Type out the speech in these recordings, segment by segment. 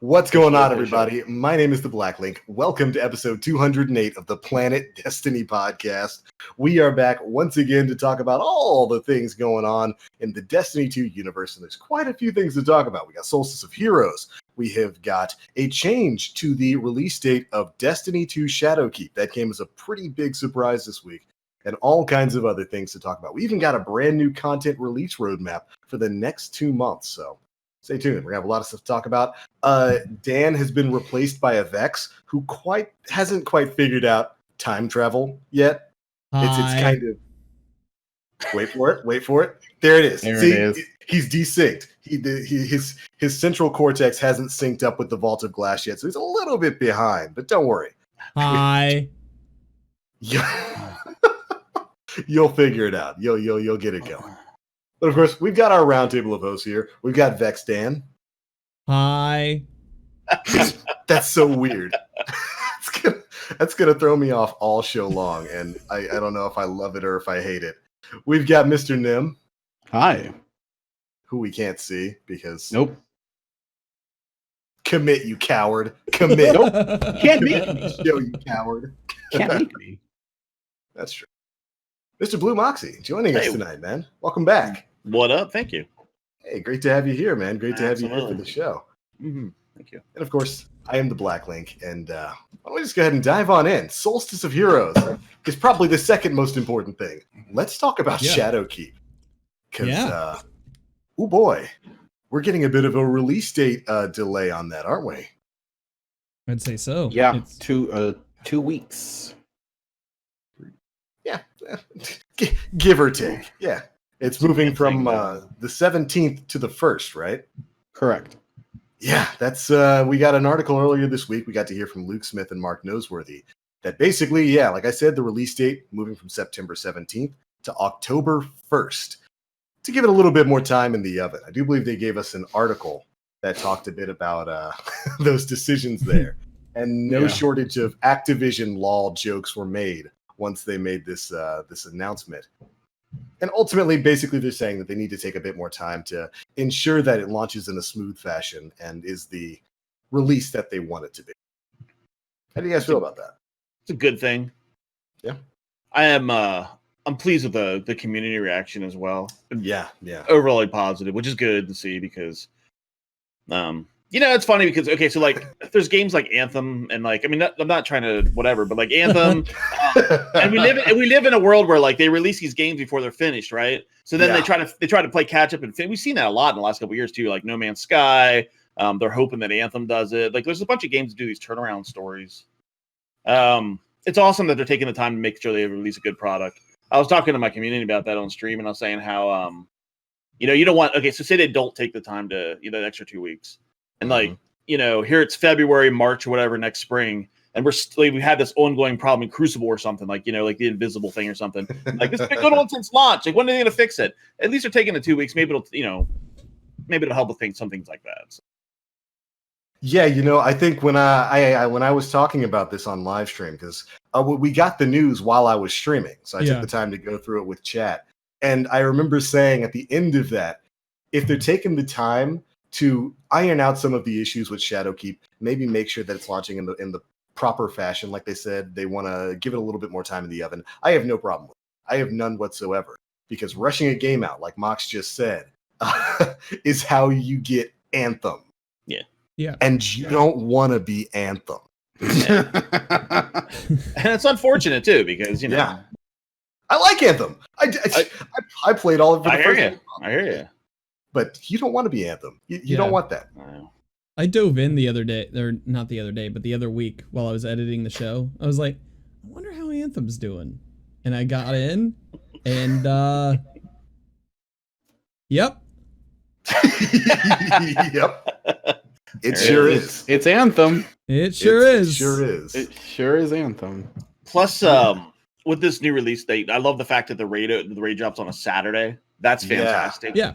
What's going on, everybody? My name is the Black Link. Welcome to episode 208 of the Planet Destiny podcast. We are back once again to talk about all the things going on in the Destiny 2 universe, and there's quite a few things to talk about. We got Solstice of Heroes. We have got a change to the release date of Destiny 2 Shadowkeep. That came as a pretty big surprise this week, and all kinds of other things to talk about. We even got a brand new content release roadmap for the next 2 months, so stay tuned. We're going to have a lot of stuff to talk about. Dan has been replaced by a Vex who hasn't quite figured out time travel yet. It's kind of... Wait for it. There it is. He's desynced. His central cortex hasn't synced up with the Vault of Glass yet, so he's a little bit behind, but don't worry. Hi. You'll figure it out. You'll get it going. But of course, we've got our roundtable of hosts here. We've got Vex Dan. Hi. That's so weird. That's gonna throw me off all show long, and I don't know if I love it or if I hate it. We've got Mr. Nim. Hi. Who we can't see because... Nope. Commit, you coward. Commit. Nope. Can't make me. Show, you coward. Can't make me. That's true. Mr. BlueMoxie joining us tonight, man. Welcome back. What up? Thank you. Hey, great to have you here, man. Great to have you here for the show. Mm-hmm. Thank you. And of course, I am the Black Link, and why don't we just go ahead and dive on in? Solstice of Heroes is probably the second most important thing. Let's talk about Shadowkeep. Because, oh boy, we're getting a bit of a release date delay on that, aren't we? I'd say so. Yeah, it's 2 weeks. Yeah, give or take. Yeah. It's moving from the 17th to the 1st, right? Correct. Yeah, that's we got an article earlier this week. We got to hear from Luke Smith and Mark Noseworthy that basically, like I said, the release date moving from September 17th to October 1st to give it a little bit more time in the oven. I do believe they gave us an article that talked a bit about those decisions there. And no shortage of Activision LOL jokes were made once they made this announcement. And ultimately, basically, they're saying that they need to take a bit more time to ensure that it launches in a smooth fashion and is the release that they want it to be. How do you guys feel about that? It's a good thing. Yeah. I'm pleased with the community reaction as well. Yeah. Overall positive, which is good to see because it's funny because so like there's games like Anthem and like I'm not trying to whatever, but like Anthem and we live in a world where like they release these games before they're finished, right? So then they try to play catch up and we've seen that a lot in the last couple of years too, like No Man's Sky. They're hoping that Anthem does it. Like there's a bunch of games that do these turnaround stories. It's awesome that they're taking the time to make sure they release a good product. I was talking to my community about that on stream, and I was saying how you don't want so say they don't take the time to the extra 2 weeks. And like, here it's February, March, or whatever next spring, and we had this ongoing problem in Crucible or something, like like the Invisible thing or something. Like this has been going on since launch. Like when are they going to fix it? At least they're taking the 2 weeks. Maybe it'll help with some things like that. So. Yeah, I think when I was talking about this on live stream, because we got the news while I was streaming, so I took the time to go through it with chat, and I remember saying at the end of that, if they're taking the time to iron out some of the issues with Shadowkeep, maybe make sure that it's launching in the proper fashion. Like they said, they want to give it a little bit more time in the oven. I have no problem with it. I have none whatsoever. Because rushing a game out, like Mox just said, is how you get Anthem. Yeah. And you don't want to be Anthem. And it's unfortunate, too, because, Yeah. I like Anthem. I played all of it. I hear you. But you don't want to be Anthem. You don't want that. I dove in the other day, or not the other day, but the other week while I was editing the show. I was like, I wonder how Anthem's doing. And I got in, and yep. Yep. It sure is. It's Anthem. It sure is. It sure is. It sure is Anthem. Plus, with this new release date, I love the fact that the raid drops on a Saturday. That's fantastic. Yeah.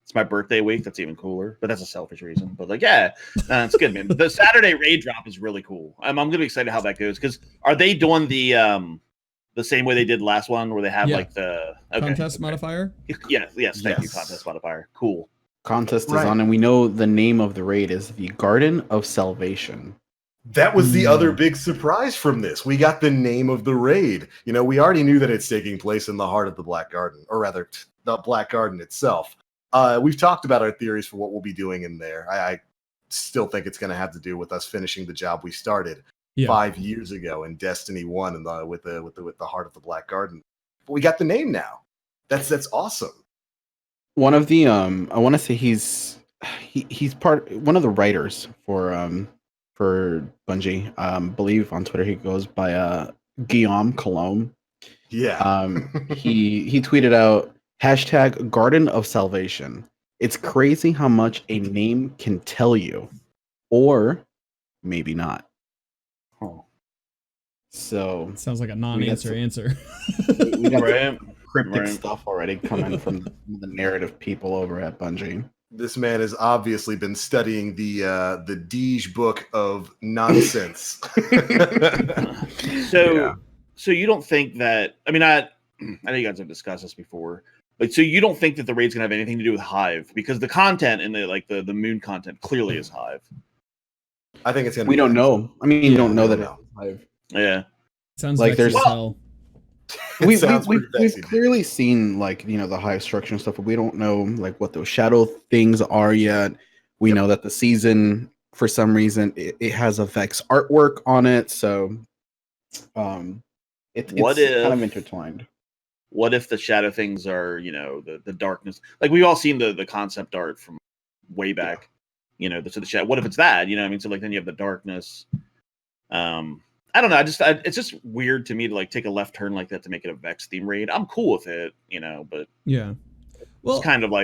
It's my birthday week. That's even cooler, but that's a selfish reason. But like, it's good, man. The Saturday raid drop is really cool. I'm gonna be excited how that goes because are they doing the same way they did last one where they have like the contest modifier? Yes, thank you, contest modifier. Cool. contest is Right. on, and we know the name of the raid is the Garden of Salvation. That was the other big surprise from this. We got the name of the raid. You know, we already knew that it's taking place in the heart of the Black Garden, or rather, the Black Garden itself. We've talked about our theories for what we'll be doing in there. I still think it's going to have to do with us finishing the job we started 5 years ago in Destiny 1 and with the heart of the Black Garden. But we got the name now. That's awesome. One of the I want to say he's one of the writers for Bungie. Believe on Twitter he goes by Guillaume Cologne. Yeah. He tweeted out hashtag Garden of Salvation. It's crazy how much a name can tell you, or maybe not. Oh. So Sounds like a non-answer answer. we got Right. cryptic stuff already coming from the narrative people over at Bungie. This man has obviously been studying the Deej book of nonsense. So you don't think that? I mean, I know you guys have discussed this before, but so you don't think that the raid's gonna have anything to do with Hive, because the content in the moon content clearly is Hive. I think it's gonna. We don't know. I mean, you don't know that. Yeah. Sounds Like, like there's- there's hell. We've pretty vexing. clearly seen the Hive structure and stuff, but we don't know what those shadow things are yet. We know that the season, for some reason, it has a Vex artwork on it, so it's kind of intertwined. What if the shadow things are, the darkness? Like we've all seen the concept art from way back, so the shadow. What if it's that? I mean, so then you have the darkness. I don't know. It's just weird to me to take a left turn like that to make it a Vex theme raid. I'm cool with it, but Yeah. Well, it's kind of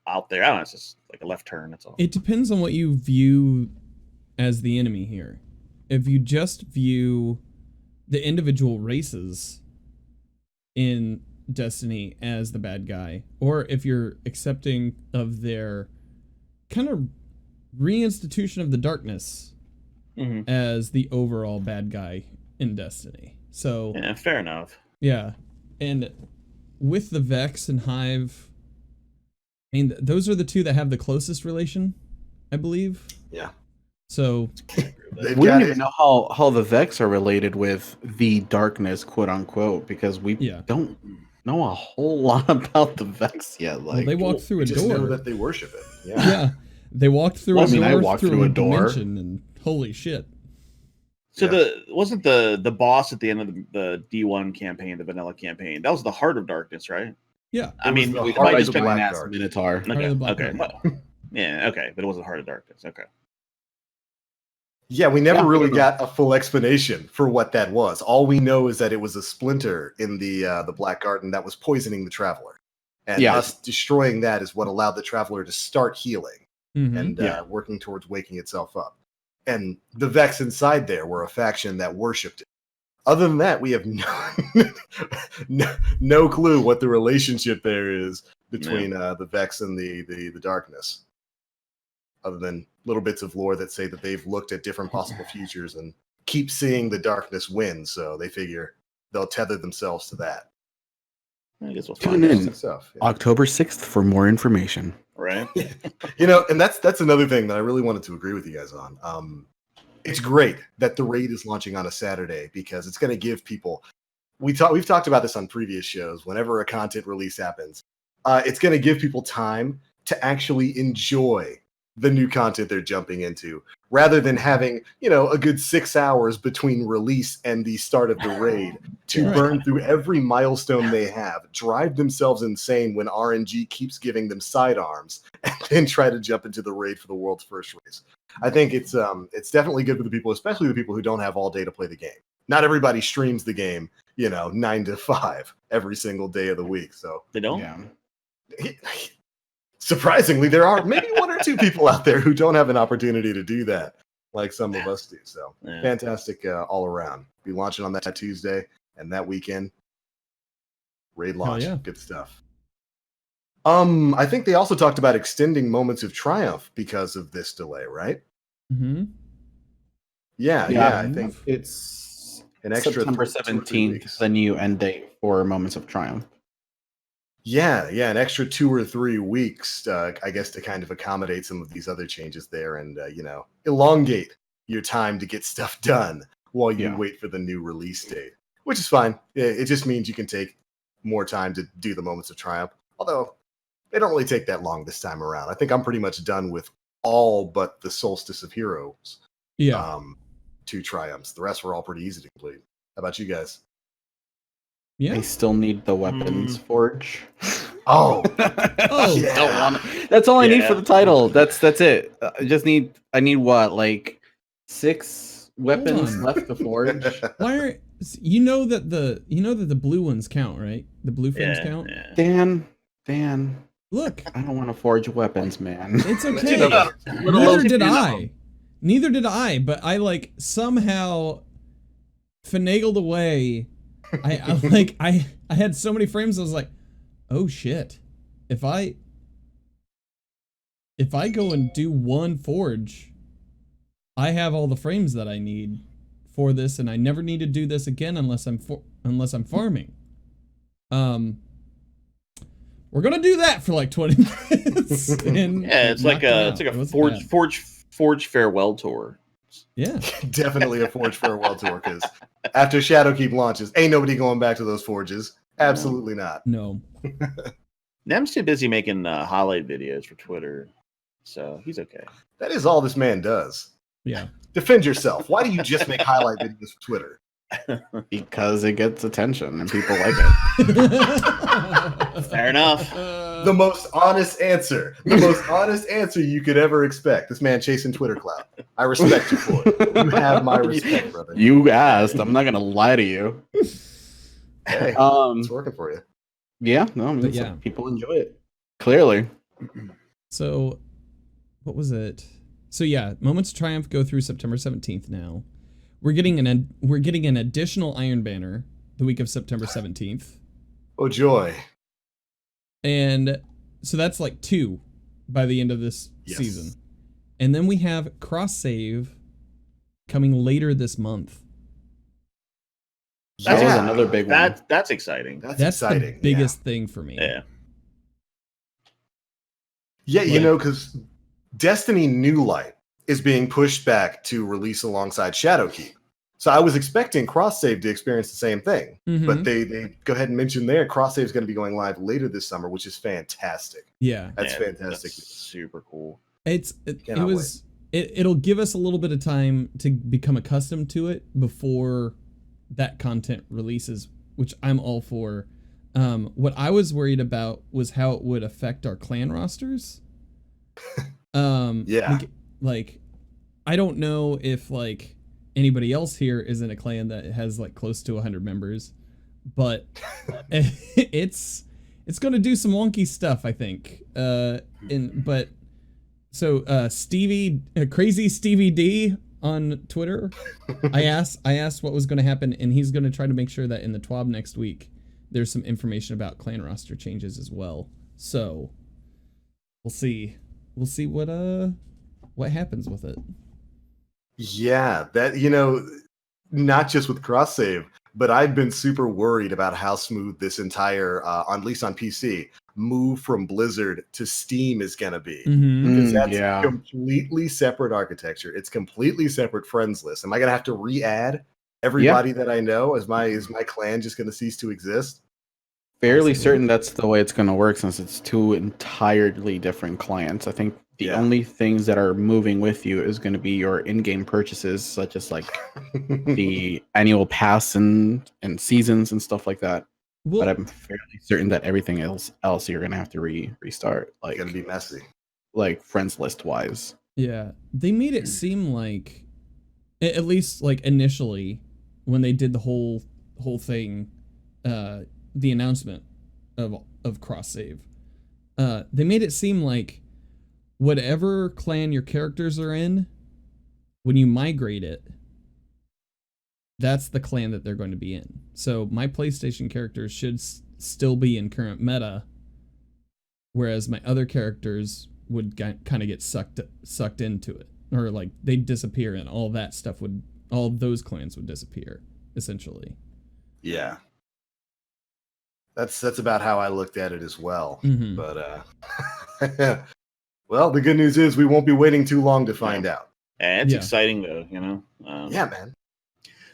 out there. I don't know. It's just a left turn. That's all. it depends on what you view as the enemy here. If you just view the individual races in Destiny as the bad guy, or if you're accepting of their kind of reinstitution of the darkness as the overall bad guy in Destiny. So Yeah, fair enough. yeah, and with the Vex and Hive, I mean, those are the two that have the closest relation, I believe. Yeah. So We don't even know how the Vex are related with the darkness, quote unquote, because we don't know a whole lot about the Vex yet. well, they walked through a just know door. that they worship it. Yeah. Yeah, they walked through Well, a I mean, door. I walked through a door. dimension, and holy shit. So wasn't the boss at the end of the D1 campaign, the vanilla campaign, that was the Heart of Darkness, right? Yeah. I mean, the we Heart probably of just the been Black ass Guard. Minotaur. Heart of the Black Okay. Guard. Well, yeah. Okay, but it wasn't Heart of Darkness. Okay. Yeah, we never Yeah, really I don't got a full explanation for what that was. All we know is that it was a splinter in the Black Garden that was poisoning the Traveler, and us destroying that is what allowed the Traveler to start healing and working towards waking itself up. And the Vex inside there were a faction that worshipped it. Other than that, we have no clue what the relationship there is between the Vex and the darkness. Other than little bits of lore that say that they've looked at different possible futures and keep seeing the darkness win, so they figure they'll tether themselves to that. I guess we'll Tune find in out. Stuff, yeah. October 6th for more information. Right? And that's another thing that I really wanted to agree with you guys on. It's great that the raid is launching on a Saturday because it's going to give people. We've talked about this on previous shows. Whenever a content release happens, it's going to give people time to actually enjoy the new content they're jumping into, rather than having a good 6 hours between release and the start of the raid to burn through every milestone they have, drive themselves insane when RNG keeps giving them sidearms, and then try to jump into the raid for the world's first race. I think it's definitely good for the people, especially the people who don't have all day to play the game. Not everybody streams the game, 9 to 5 every single day of the week. So They don't? Yeah. surprisingly, there are maybe one or two people out there who don't have an opportunity to do that, like some of us do. So fantastic all around. Be launching on that Tuesday and that weekend. Raid launch. yeah. Good stuff. I think they also talked about extending Moments of Triumph because of this delay, right? Mm-hmm. Yeah, I think it's an extra September 2 or 3 17th, weeks. the new end date for Moments of Triumph. Yeah, an extra 2 or 3 weeks, I guess, to kind of accommodate some of these other changes there, and elongate your time to get stuff done while you wait for the new release date, which is fine. It just means you can take more time to do the Moments of Triumph. Although they don't really take that long this time around. I think I'm pretty much done with all but the Solstice of Heroes. Yeah. 2 triumphs. The rest were all pretty easy to complete. How about you guys? I still need the weapons forge. Oh, Don't want it. That's all I need for the title. That's it. I need what, like 6 weapons left to forge. Why are you know that the blue ones count, right? The blue frames count. Yeah. Dan. Look, I don't want to forge weapons, man. it's okay. Neither did I. But I somehow finagled away. I had so many frames. I was like, oh shit! If I go and do 1 forge, I have all the frames that I need for this, and I never need to do this again unless I'm farming. We're gonna do that for like 20 minutes. It's like a forge farewell tour. Yeah, definitely a Forge Farewell tour, because after Shadowkeep launches, ain't nobody going back to those forges. Absolutely not. No. Nem's too busy making highlight videos for Twitter, so he's okay. That is all this man does. Yeah. Defend yourself. Why do you just make highlight videos for Twitter? Because it gets attention and people like it. Fair enough. The most honest answer. The most honest answer you could ever expect. This man chasing Twitter clout. I respect you for it. You have my respect, brother. You asked. I'm not gonna lie to you. Hey, it's working for you. Yeah, no, I mean, people enjoy it. Clearly. So, what was it? So yeah, Moments of Triumph go through September 17th now. We're getting an additional Iron Banner the week of September 17th. Oh joy. And so that's like 2 by the end of this season. And then we have cross save coming later this month. That was another big one. That's exciting. That's exciting. The biggest thing for me. Yeah, because Destiny New Light is being pushed back to release alongside Shadowkeep. So I was expecting cross save to experience the same thing, but they go ahead and mention there cross save is going to be going live later this summer, which is fantastic. Yeah, that's fantastic. That's super cool. It'll give us a little bit of time to become accustomed to it before that content releases, which I'm all for. What I was worried about was how it would affect our clan rosters. I don't know if anybody else here is in a clan that has close to 100 members, but it's going to do some wonky stuff, I think. Crazy Stevie D on Twitter, I asked what was going to happen, and he's going to try to make sure that in the TWAB next week there's some information about clan roster changes as well. So we'll see what happens with it. Yeah, that not just with cross save, but I've been super worried about how smooth this entire, at least on PC, move from Blizzard to Steam is gonna be. Because that's completely separate architecture. It's completely separate friends list. Am I gonna have to re-add everybody that I know? Is my clan just gonna cease to exist? Fairly certain that's the way it's gonna work, since it's 2 entirely different clients. I think the only things that are moving with you is going to be your in-game purchases, such as the annual pass and seasons and stuff like that. But I'm fairly certain that everything else you're going to have to restart. It's going to be messy. Friends list wise. Yeah, they made it seem like, at least initially, when they did the whole thing, the announcement of cross save, they made it seem like whatever clan your characters are in, when you migrate it, that's the clan that they're going to be in. So my PlayStation characters should still be in current meta, whereas my other characters would kind of get sucked into it, or they'd disappear, and all that stuff all those clans would disappear, essentially. Yeah. That's about how I looked at it as well. Mhm. But well, the good news is we won't be waiting too long to find out. And it's Yeah. exciting though, you know. Yeah, man.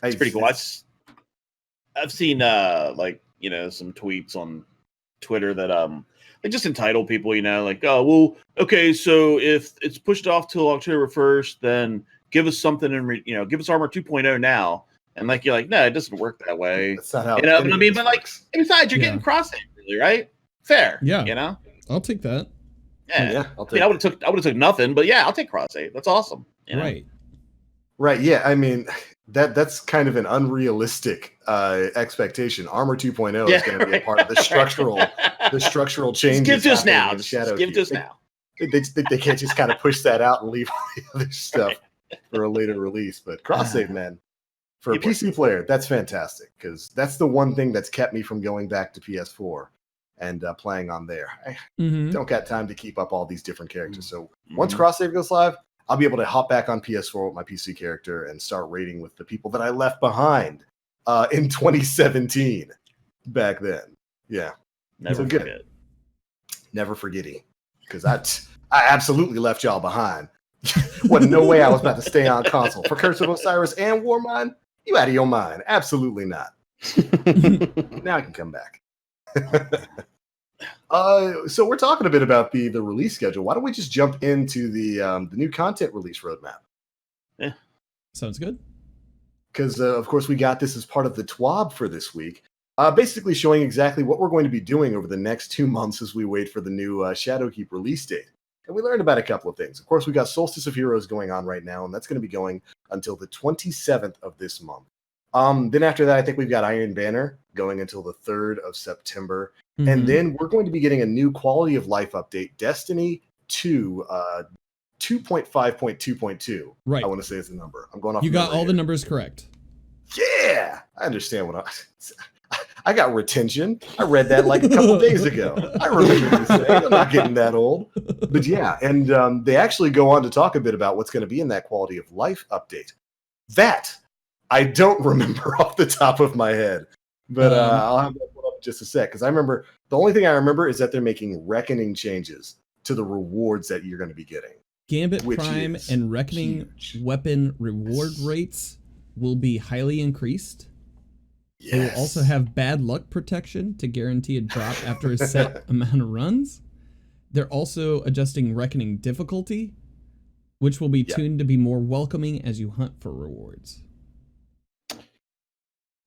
It's pretty cool. I've seen like, you know, some tweets on Twitter that they just entitle people, you know, like, oh well, okay, so if it's pushed off till October 1st, then give us something and give us Armor 2.0 now. And like you're like, no, it doesn't work that way. That's not how you know what I mean? But like works. besides, you're Yeah. getting cross-save, really, right? Fair. Yeah. You know? I'll take that. Yeah. Yeah, I mean, I would have took nothing, but yeah, I'll take cross-save. That's awesome. You know? Right. Right. Yeah. I mean, that's kind of an unrealistic expectation. Armor 2.0 is going to be a part of the structural changes. Give it to us now. Shadowkeep. Give it to us now. They can't just kind of push that out and leave all the other stuff for a later release. But cross save, man, for a PC player, that's fantastic because that's the one thing that's kept me from going back to PS4 and playing on there. I don't got time to keep up all these different characters. So once cross save goes live, I'll be able to hop back on PS4 with my PC character and start raiding with the people that I left behind in 2017 back then. Yeah. Never forget. forget. Never forgetting. Because I absolutely left y'all behind. Wasn't no way I was about to stay on console. For Curse of Osiris and Warmind, you out of your mind. Absolutely not. Now I can come back. So we're talking a bit about the release schedule. Why don't we just jump into the new content release roadmap? Yeah, sounds good. Because of course we got this as part of the TWAB for this week, basically showing exactly what we're going to be doing over the next 2 months as we wait for the new Shadowkeep release date. And we learned about a couple of things. Of course, we got Solstice of Heroes going on right now, and that's going to be going until the 27th of this month. Then after that, I think we've got Iron Banner going until the 3rd of September. And then we're going to be getting a new quality of life update, Destiny 2, 2.5.2.2. Right. I want to say is the number. I'm going off. You got all the numbers correct. Yeah, I understand what I got retention. I read that like a couple days ago. I remember you saying I'm not getting that old. But yeah, and they actually go on to talk a bit about what's going to be in that quality of life update. That I don't remember off the top of my head. But I'll have that one up in just a sec, because I remember the only thing I remember is that they're making reckoning changes to the rewards that you're going to be getting. Gambit Prime and Reckoning weapon reward rates will be highly increased. Yes. They will also have bad luck protection to guarantee a drop after a set amount of runs. They're also adjusting Reckoning difficulty, which will be tuned to be more welcoming as you hunt for rewards.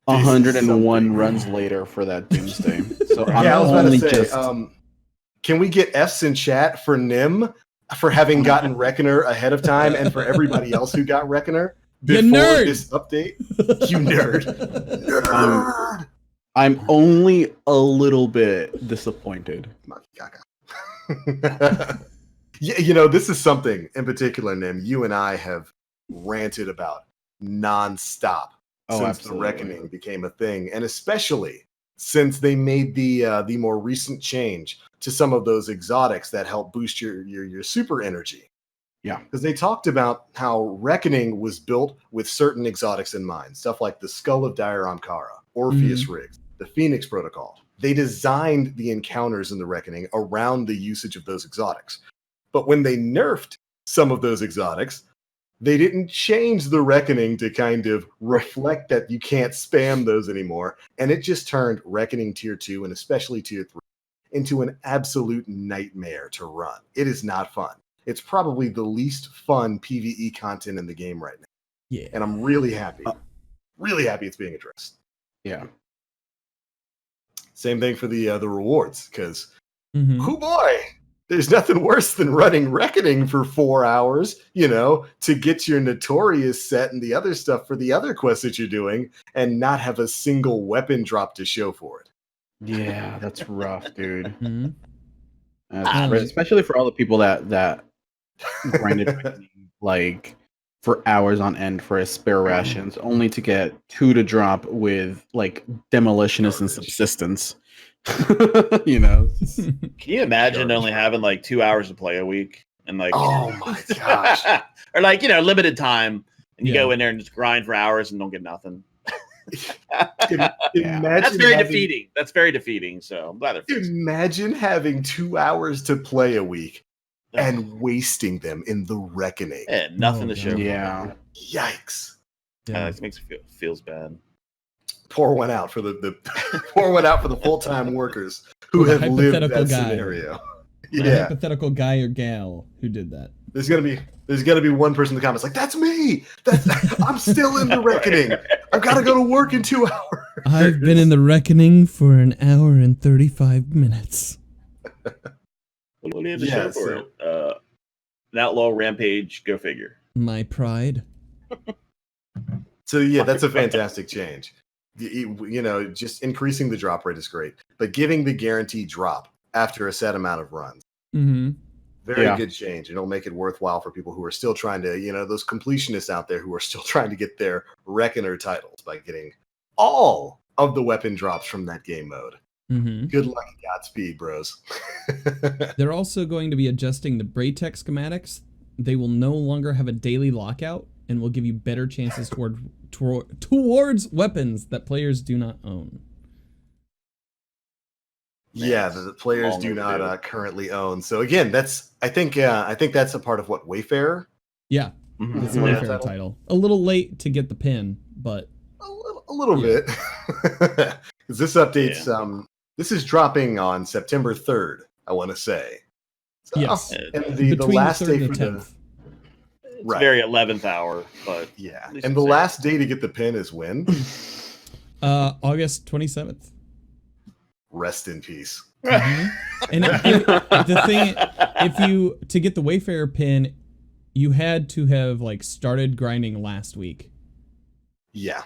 101 runs later for that Doomsday. So I was about to say, can we get F's in chat for Nim for having gotten Reckoner ahead of time and for everybody else who got Reckoner before this update? You nerd. Nerd. I'm only a little bit disappointed. Yeah, this is something in particular, Nim, you and I have ranted about nonstop since the Reckoning became a thing, and especially since they made the more recent change to some of those exotics that help boost your super energy. Yeah, because they talked about how Reckoning was built with certain exotics in mind, stuff like the Skull of Dire Ankara, Orpheus Rigs, the Phoenix Protocol. They designed the encounters in the Reckoning around the usage of those exotics. But when they nerfed some of those exotics, they didn't change the Reckoning to kind of reflect that you can't spam those anymore. And it just turned Reckoning Tier 2 and especially Tier 3 into an absolute nightmare to run. It is not fun. It's probably the least fun PvE content in the game right now. Yeah. And I'm really happy. Really happy it's being addressed. Yeah. Same thing for the rewards, because oh boy, there's nothing worse than running Reckoning for 4 hours, to get your Notorious set and the other stuff for the other quests that you're doing and not have a single weapon drop to show for it. Yeah, that's rough, dude. Especially for all the people that grinded Reckoning, like for hours on end for his spare rations, only to get 2 to drop with like Demolitionist and Subsistence. Can you imagine only having like 2 hours to play a week and like, oh my gosh, or like limited time, and you go in there and just grind for hours and don't get nothing? Imagine That's very having, defeating. That's very defeating. So I'm glad they're fixing it. Imagine having 2 hours to play a week and wasting them in the reckoning. Yeah, nothing to show. Yeah. Yikes! It makes me feels bad. Pour one out for the pour one out for the full-time workers who have lived that Hypothetical guy. scenario. The Yeah, hypothetical guy or gal who did that. there's gonna be one person in the comments like, "That's me. I'm still in the reckoning. I've got to go to work in 2 hours. I've been in the reckoning for an hour and 35 minutes. What do you have to show for it? An outlaw rampage. Go figure. My pride. So yeah, that's a fantastic change. You know, just increasing the drop rate is great, but giving the guaranteed drop after a set amount of runs, Mm-hmm. very good change. It'll make it worthwhile for people who are still trying to, you know, those completionists out there who are still trying to get their Reckoner titles by getting all of the weapon drops from that game mode. Mm-hmm. Good luck and Godspeed, bros. They're also going to be adjusting the Braytech schematics. They will no longer have a daily lockout and will give you better chances towards weapons that players do not own. Yeah, the players do not currently own. So again, I think that's a part of what Wayfarer. Yeah, Mhm. it's a Wayfarer title. A little late to get the pin, but A little bit. Because this update's this is dropping on September 3rd, I want to say. So, yes, and the last day for the 10th. It's very 11th hour, but yeah, and the last day to get the pin is when? August 27th. Rest in peace. Mm-hmm. and the thing, to get the Wayfarer pin, you had to have like started grinding last week. Yeah.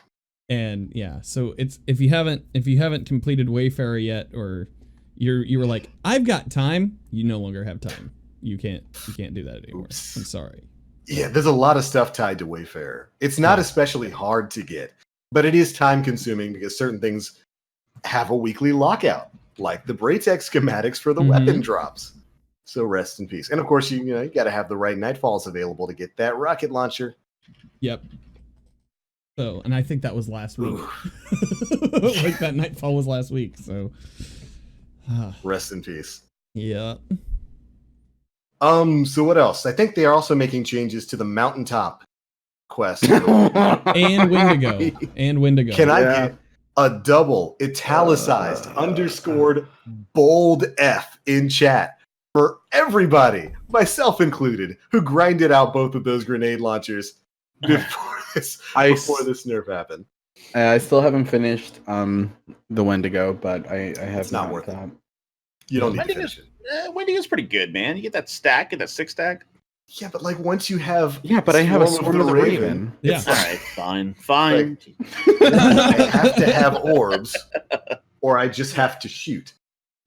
And yeah, so it's if you haven't completed Wayfarer yet, or you were like, I've got time, you no longer have time. You can't do that anymore. Oops. I'm sorry. Yeah, there's a lot of stuff tied to Wayfarer. It's not especially hard to get, but it is time consuming because certain things have a weekly lockout, like the Braytech schematics for the weapon drops. So rest in peace. And of course, you got to have the right Nightfalls available to get that rocket launcher. Yep. So, and I think that was last week. Like that Nightfall was last week. So, rest in peace. Yeah. So what else? I think they are also making changes to the Mountaintop quest. and Wendigo. Can I get a double italicized underscored bold F in chat for everybody, myself included, who grinded out both of those grenade launchers before this nerf happened? I still haven't finished the Wendigo, but I have It's not worth it. You don't need to finish it. Wendigo's pretty good, man. You get that 6 stack. Yeah, but like once you have but I have a Swarm of the Raven. Yeah. All right, fine. I have to have orbs, or I just have to shoot.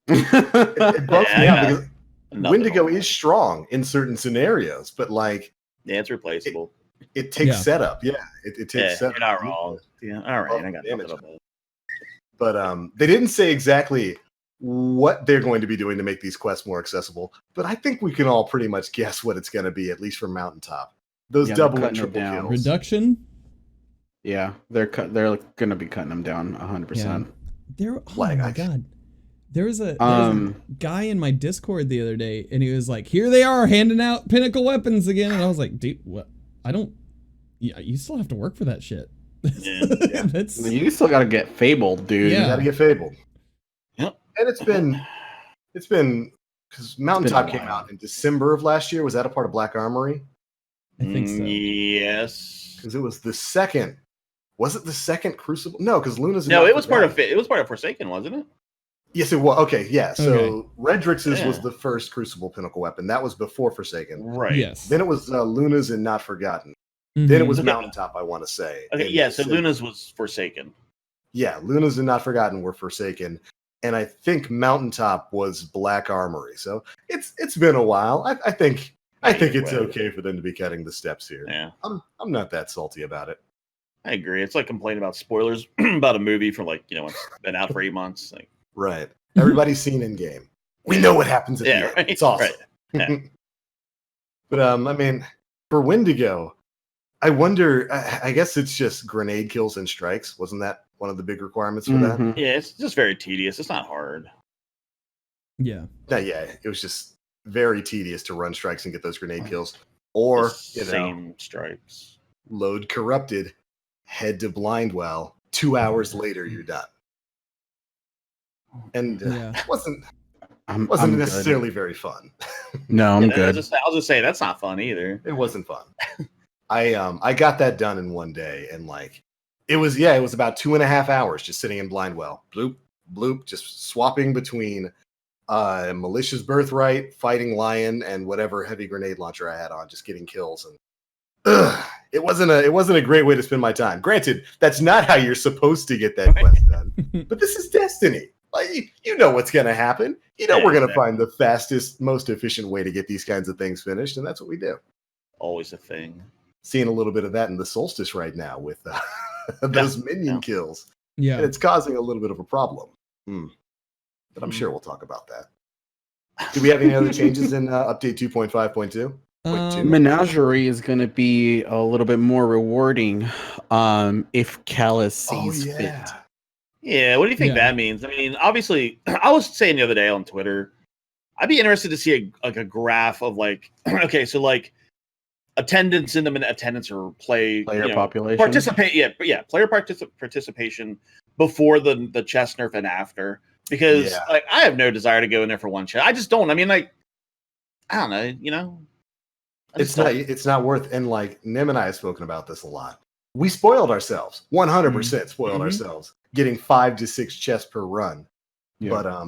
It bugs me out because Wendigo is strong in certain scenarios, but like it's replaceable. It takes setup. Yeah, it takes setup. You're not wrong. Yeah, all right. I got damage. But they didn't say exactly what they're going to be doing to make these quests more accessible, but I think we can all pretty much guess what it's going to be, at least for Mountaintop. Those double and triple kills. Reduction? Yeah, they're going to be cutting them down 100%. Oh my god. There was a guy in my Discord the other day, and he was like, here they are handing out Pinnacle weapons again. And I was like, dude, what? You still have to work for that shit. Yeah. You still got to get Fabled, dude. Yeah. You got to get Fabled. Yep. And it's been because Mountaintop came out in December of last year. Was that a part of Black Armory? I think so. Yes. Because it was the second. Was it the second Crucible? No, because Luna's. No, it was part of Forsaken, wasn't it? Yes, it was. Okay, yeah. So Redrix's was the first Crucible Pinnacle weapon. That was before Forsaken. Right. Yes. Then it was Luna's and Not Forgotten. Then it was Mountaintop, I want to say. Okay, yeah, so Luna's was Forsaken. Yeah, Luna's and Not Forgotten were Forsaken. And I think Mountaintop was Black Armory. So it's been a while. I think it's okay for them to be cutting the steps here. Yeah. I'm not that salty about it. I agree. It's like complaining about spoilers about a movie from it's been out for 8 months. Like, right. Everybody's seen Endgame. We know what happens at the end. Right. It's awesome. Right. Yeah. But I mean, for Wendigo, I wonder. I guess it's just grenade kills and strikes. Wasn't that one of the big requirements for that. Yeah, it's just very tedious. It's not hard. Yeah. Yeah, it was just very tedious to run strikes and get those grenade kills. Or, Same strikes. Load corrupted, head to Blindwell. 2 hours later, you're done. And it wasn't necessarily very fun. No, I'm good. I'll just say that's not fun either. It wasn't fun. I got that done in one day, and like it was about 2.5 hours just sitting in Blindwell. Bloop, bloop, just swapping between Malicious Birthright, Fighting Lion, and whatever heavy grenade launcher I had on, just getting kills. And it wasn't a great way to spend my time. Granted, that's not how you're supposed to get that quest done. But this is Destiny. Like you know what's gonna happen. You know we're gonna find the fastest, most efficient way to get these kinds of things finished, and that's what we do. Always a thing. Seeing a little bit of that in the Solstice right now with those minion kills. Yeah. And it's causing a little bit of a problem. But I'm sure we'll talk about that. Do we have any other changes in update 2.5.2? Menagerie is going to be a little bit more rewarding if Callus sees fit. Yeah, what do you think that means? I mean, obviously, I was saying the other day on Twitter, I'd be interested to see a graph of like, okay, so like attendance in the attendance or player population, player participation before the chest nerf and after, because like I have no desire to go in there for one chest. I just don't. I mean, like, I don't know, It's not worth. And like Nim and I have spoken about this a lot. We spoiled ourselves, 100% spoiled ourselves, getting 5 to 6 chests per run. Yeah. But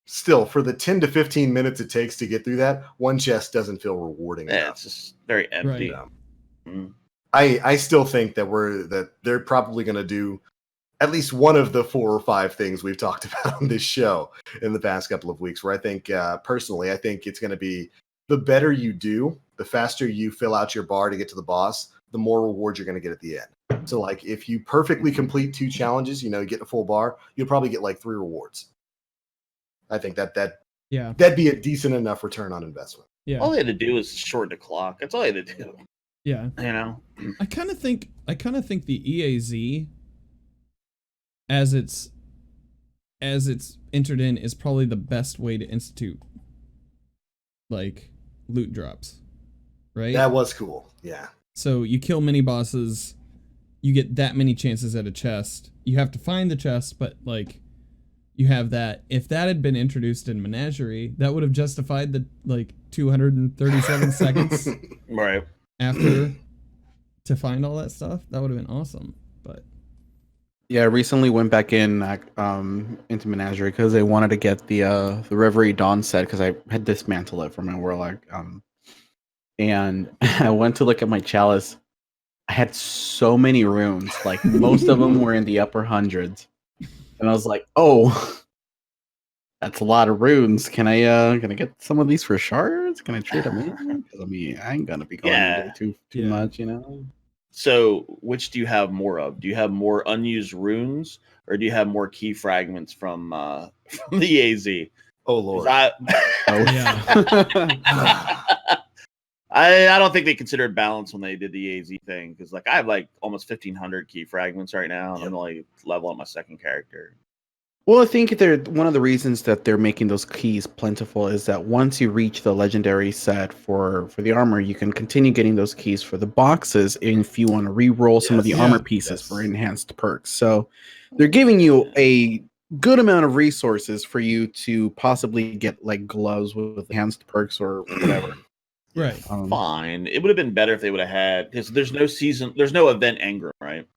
still, for the 10 to 15 minutes it takes to get through that, one chest doesn't feel rewarding enough. It's just very empty. Right. I still think that they're probably going to do at least one of the 4 or 5 things we've talked about on this show in the past couple of weeks, where I think, personally, I think it's going to be the better you do, the faster you fill out your bar to get to the boss, the more reward you're going to get at the end. So like if you perfectly complete 2 challenges, get a full bar, you'll probably get like 3 rewards. I think that'd be a decent enough return on investment. Yeah. All they had to do is shorten the clock. That's all they had to do. Yeah. I kind of think the EAZ as it's entered in is probably the best way to institute like loot drops. Right? That was cool. Yeah. So you kill mini bosses, you get that many chances at a chest. You have to find the chest, but like you have that. If that had been introduced in Menagerie, that would have justified the like 237 seconds right after to find all that stuff. That would have been awesome. But yeah, I recently went back in into Menagerie because they wanted to get the Reverie Dawn set because I had dismantled it for my Warlock. And I went to look at my chalice. I had so many runes, like most of them were in the upper hundreds. And I was like, "Oh, that's a lot of runes. Can I get some of these for shards? Can I trade them in? Because I mean, I ain't gonna be going there too much, So, which do you have more of? Do you have more unused runes, or do you have more key fragments from the AZ? Oh Lord! I don't think they considered balance when they did the AZ thing, because like I have like almost 1,500 key fragments right now, and I'm only leveling my second character. Well, I think one of the reasons that they're making those keys plentiful is that once you reach the legendary set for the armor, you can continue getting those keys for the boxes if you want to re-roll some of the armor pieces for enhanced perks. So they're giving you a good amount of resources for you to possibly get like gloves with enhanced perks or whatever. Right. Fine. It would have been better if they would have had, because there's no event engram, right?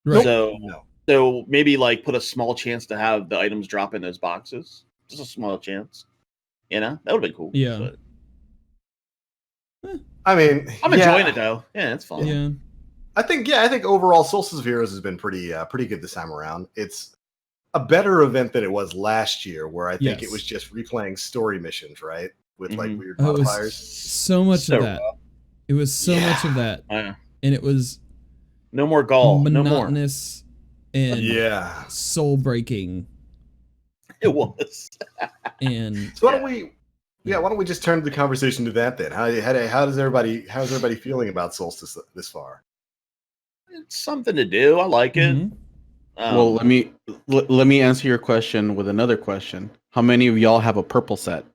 Right. So maybe like put a small chance to have the items drop in those boxes. Just a small chance. That would have been cool. Yeah. I mean, I'm enjoying it though. Yeah, it's fun. Yeah. I think overall Solstice of Heroes has been pretty good this time around. It's a better event than it was last year, where I think it was just replaying story missions, right? With like weird modifiers. So much of that. It was so much of that. And it was no more gall. Monotonous and soul breaking. It was. And so why don't we just turn the conversation to that then? How's everybody feeling about Solstice this far? It's something to do. I like it. Well, let me answer your question with another question. How many of y'all have a purple set?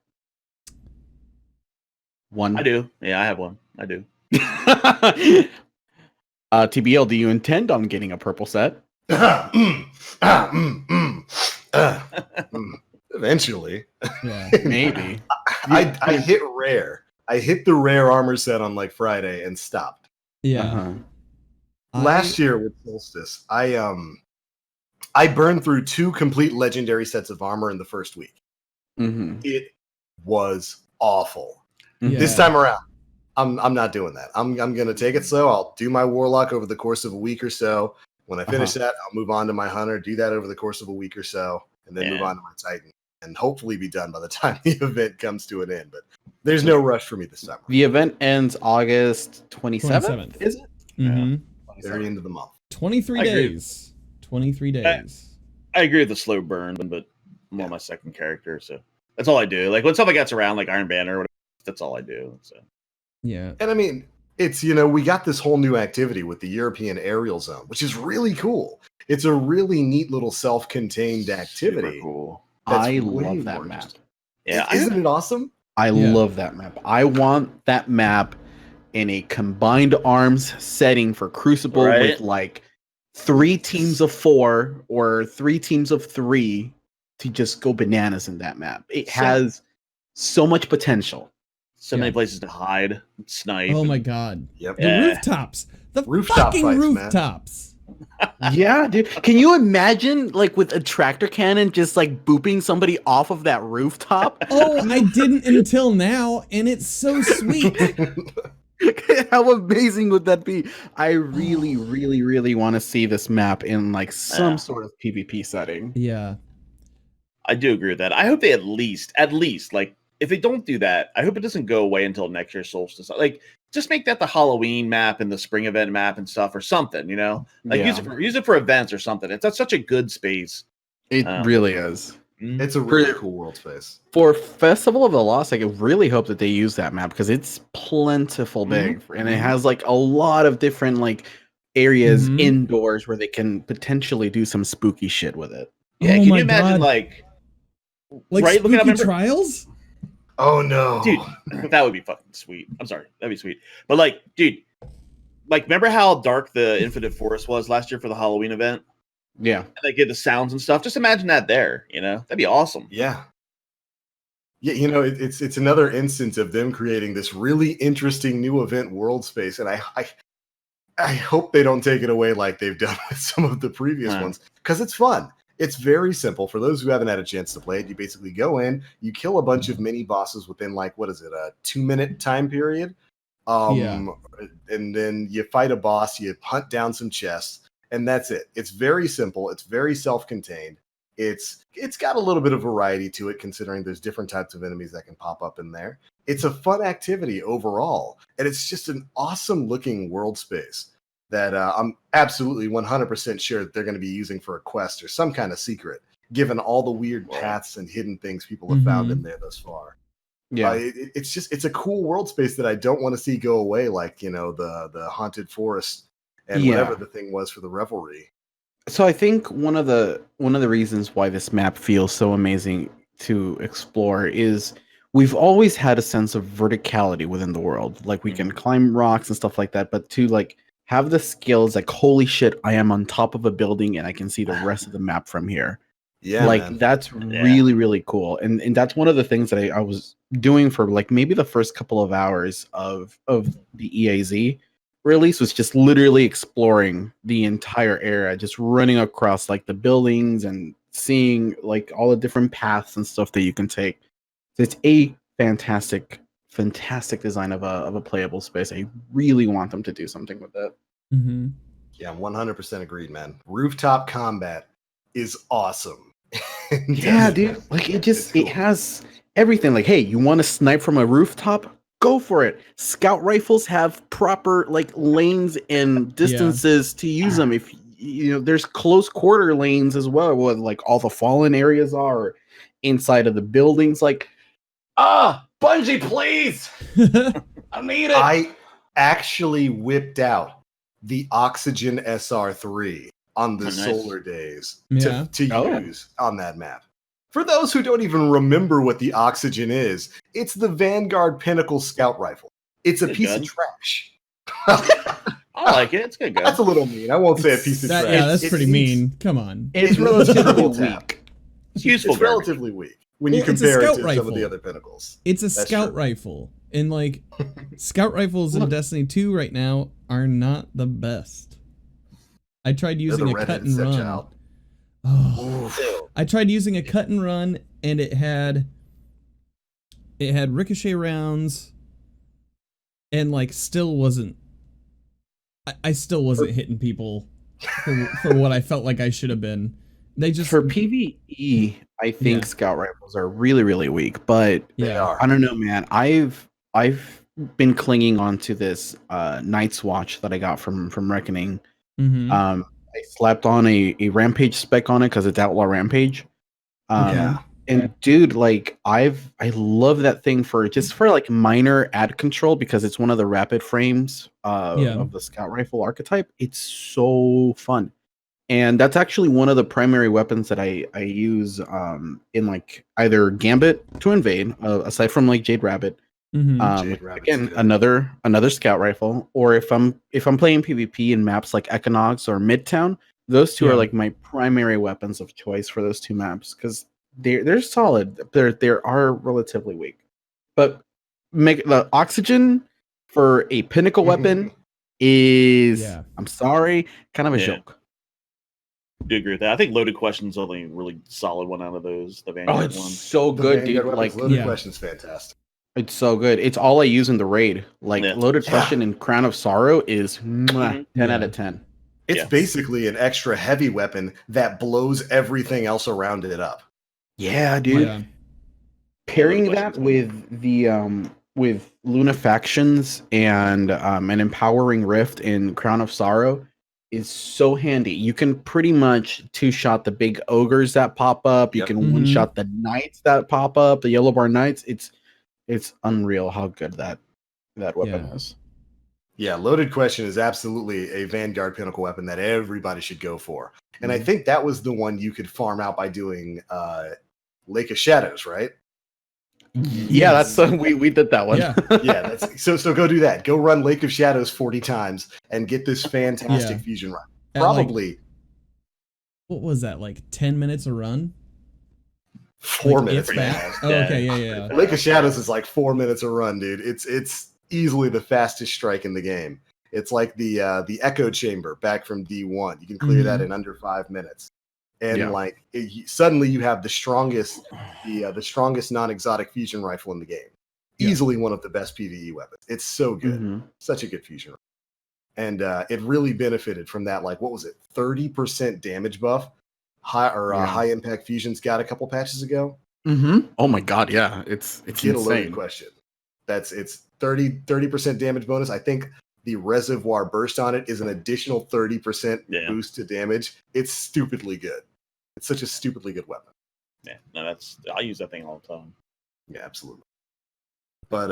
One. I do. Yeah, I have one. I do. TBL, do you intend on getting a purple set? Eventually. Yeah. Maybe. I hit rare. I hit the rare armor set on like Friday and stopped. Yeah. Uh-huh. Last year with Solstice, I burned through 2 complete legendary sets of armor in the first week. Mm-hmm. It was awful. Yeah. This time around, I'm not doing that. I'm gonna take it slow. I'll do my warlock over the course of a week or so. When I finish that, I'll move on to my hunter, do that over the course of a week or so, and then move on to my titan, and hopefully be done by the time the event comes to an end. But there's no rush for me this time. The event ends August 27th. Is it? Mm-hmm. Very end of the month. 23 days. 23 days. I agree with the slow burn, but I'm on my second character, so that's all I do. Like when stuff like that's around, like Iron Banner, or whatever, that's all I do. So Yeah. And I mean, it's, we got this whole new activity with the European aerial zone, which is really cool. It's a really neat little self-contained activity. super cool. I way love that more map. interesting. Yeah, Isn't it awesome? I love that map. I want that map in a combined arms setting for Crucible with like 3 teams of 4 or 3 teams of 3 to just go bananas in that map. It has so much potential. So many places to hide, snipe. Oh my god. Yep. The rooftops. The Rooftop fucking fights, man. rooftops. Yeah, dude. Can you imagine like with a tractor cannon just like booping somebody off of that rooftop? Oh, I didn't until now, and it's so sweet. How amazing would that be? I really, really, really want to see this map in like some sort of PvP setting. Yeah. I do agree with that. I hope they at least, like, if they don't do that, I hope it doesn't go away until next year's Solstice. Like, just make that the Halloween map and the spring event map and stuff, or something. Like use it for events or something. That's such a good space. It really is. It's a really cool world space. For Festival of the Lost, I really hope that they use that map because it's plentiful big and it has like a lot of different like areas indoors where they can potentially do some spooky shit with it. Yeah, can you imagine like right, spooky trials? Oh no, dude, that would be fucking sweet. I'm sorry, that'd be sweet. But like, dude, like, remember how dark the Infinite Forest was last year for the Halloween event? Yeah, and they get the sounds and stuff. Just imagine that there. That'd be awesome. Yeah. It's another instance of them creating this really interesting new event world space, and I hope they don't take it away like they've done with some of the previous ones, because it's fun. It's very simple. For those who haven't had a chance to play it, you basically go in, you kill a bunch of mini bosses within like, what is it, a 2-minute time period? And then you fight a boss, you hunt down some chests, and that's it. It's very simple. It's very self-contained. It's got a little bit of variety to it, considering there's different types of enemies that can pop up in there. It's a fun activity overall, and it's just an awesome looking world space that I'm absolutely 100% sure that they're going to be using for a quest or some kind of secret, given all the weird paths and hidden things people have found in there thus far. Yeah, it's a cool world space that I don't want to see go away, like the haunted forest and whatever the thing was for the Revelry. So I think one of the reasons why this map feels so amazing to explore is we've always had a sense of verticality within the world. Like we can climb rocks and stuff like that, but to like have the skills like, holy shit, I am on top of a building and I can see the rest of the map from here. Yeah, like man. That's really, really cool. And that's one of the things that I was doing for like maybe the first couple of hours of the EAZ release, was just literally exploring the entire area, just running across like the buildings and seeing like all the different paths and stuff that you can take. So it's a fantastic design of a playable space. I really want them to do something with that. Mm-hmm. Yeah, 100% agreed, man. Rooftop combat is awesome. Yeah, dude. Like it has everything. Like, hey, you want to snipe from a rooftop? Go for it. Scout rifles have proper like lanes and distances to use them. If there's close quarter lanes as well, where like all the fallen areas are inside of the buildings. Like, Bungie, please. I need it. I actually whipped out the Oxygen SR3 on the Nice. solar days Yeah. to Oh. use on that map. For those who don't even remember what the Oxygen is, it's the Vanguard Pinnacle Scout Rifle. It's a Good piece gun. of trash. I like it. It's a good gun. That's a little mean. I won't say a piece of trash. Yeah, that's It pretty needs- mean. Come on. It's It needs relatively triple tap. weak. It's useful. It's garbage. relatively weak when you Well, it's a compare it to scout some of rifle. the other Pinnacles. It's a That's scout true. rifle. And like scout rifles in Destiny 2 right now are not the best. I tried They're using the a cut redheaded and run. stepchild. Oh. Oof. I tried using a cut and run and it had ricochet rounds and like still wasn't I still wasn't hitting people for what I felt like I should have been. They just For PvE, I think Yeah. scout rifles are really, really weak. But They yeah. are. I don't know, man. I've been clinging on to this Night's Watch that I got from Reckoning. Mhm. I slapped on a Rampage spec on it because it's Outlaw Rampage. Yeah. And dude, like I love that thing for like minor ad control because it's one of the rapid frames Yeah. of the scout rifle archetype. It's so fun. And that's actually one of the primary weapons that I use in like either Gambit to invade, aside from like Jade Rabbit. Mhm. Jade Rabbit's Again, good. another scout rifle, or if I'm playing PvP in maps like Equinox or Midtown, those two Yeah. are like my primary weapons of choice for those two maps because they're solid. They are relatively weak, but make the Oxygen for a Pinnacle weapon is Yeah. I'm sorry, kind of a Yeah. joke. Do agree with that. I think Loaded Question's the only really solid one out of those. The Oh, Vanguard it's one. so The good, Vanguard dude! weapons Like loaded Yeah. question's fantastic. it's so good. It's all I use in the raid. Like Yeah. Loaded Yeah. Question and Crown of Sorrow is Mhm. 10 Yeah. out of 10. It's Yeah. basically an extra heavy weapon that blows everything else around it up. Yeah, dude. Yeah. Pairing Loaded that Question's with the with Luna Factions and an Empowering Rift in Crown of Sorrow is so handy. You can pretty much two-shot the big ogres that pop up. You Yep. can Mhm. one-shot the knights that pop up, the Yellow Bar Knights. It's unreal how good that weapon Yeah. is. Yeah, loaded question is absolutely a Vanguard Pinnacle weapon that everybody should go for. And I Mhm. think that was the one you could farm out by doing Lake of Shadows, right? Yeah, that's we did that one. Yeah. Yeah, that's so go do that. Go run Lake of Shadows 40 times and get this fantastic Yeah. fusion run. At, like, Probably what was that? Like 10 minutes a run? 4 Like, minutes. if man. that? Oh, okay, yeah. Lake of Shadows is like 4 minutes a run, dude. It's easily the fastest strike in the game. It's like the Echo Chamber back from D1. You can clear that in under 5 minutes, and Yeah. like suddenly you have the strongest non-exotic fusion rifle in the game. Yeah. Easily one of the best PvE weapons. It's so good, Mhm. such a good fusion rifle, and it really benefited from that. Like what was it, 30% damage buff? Yeah. High impact fusions got a couple patches ago. Oh my god, yeah. It's Get a loaded insane. question. It's 30% damage bonus. I think the reservoir burst on it is an additional 30% Yeah. boost to damage. It's stupidly good. It's such a stupidly good weapon. Yeah, no, I use that thing all the time. Yeah, absolutely. But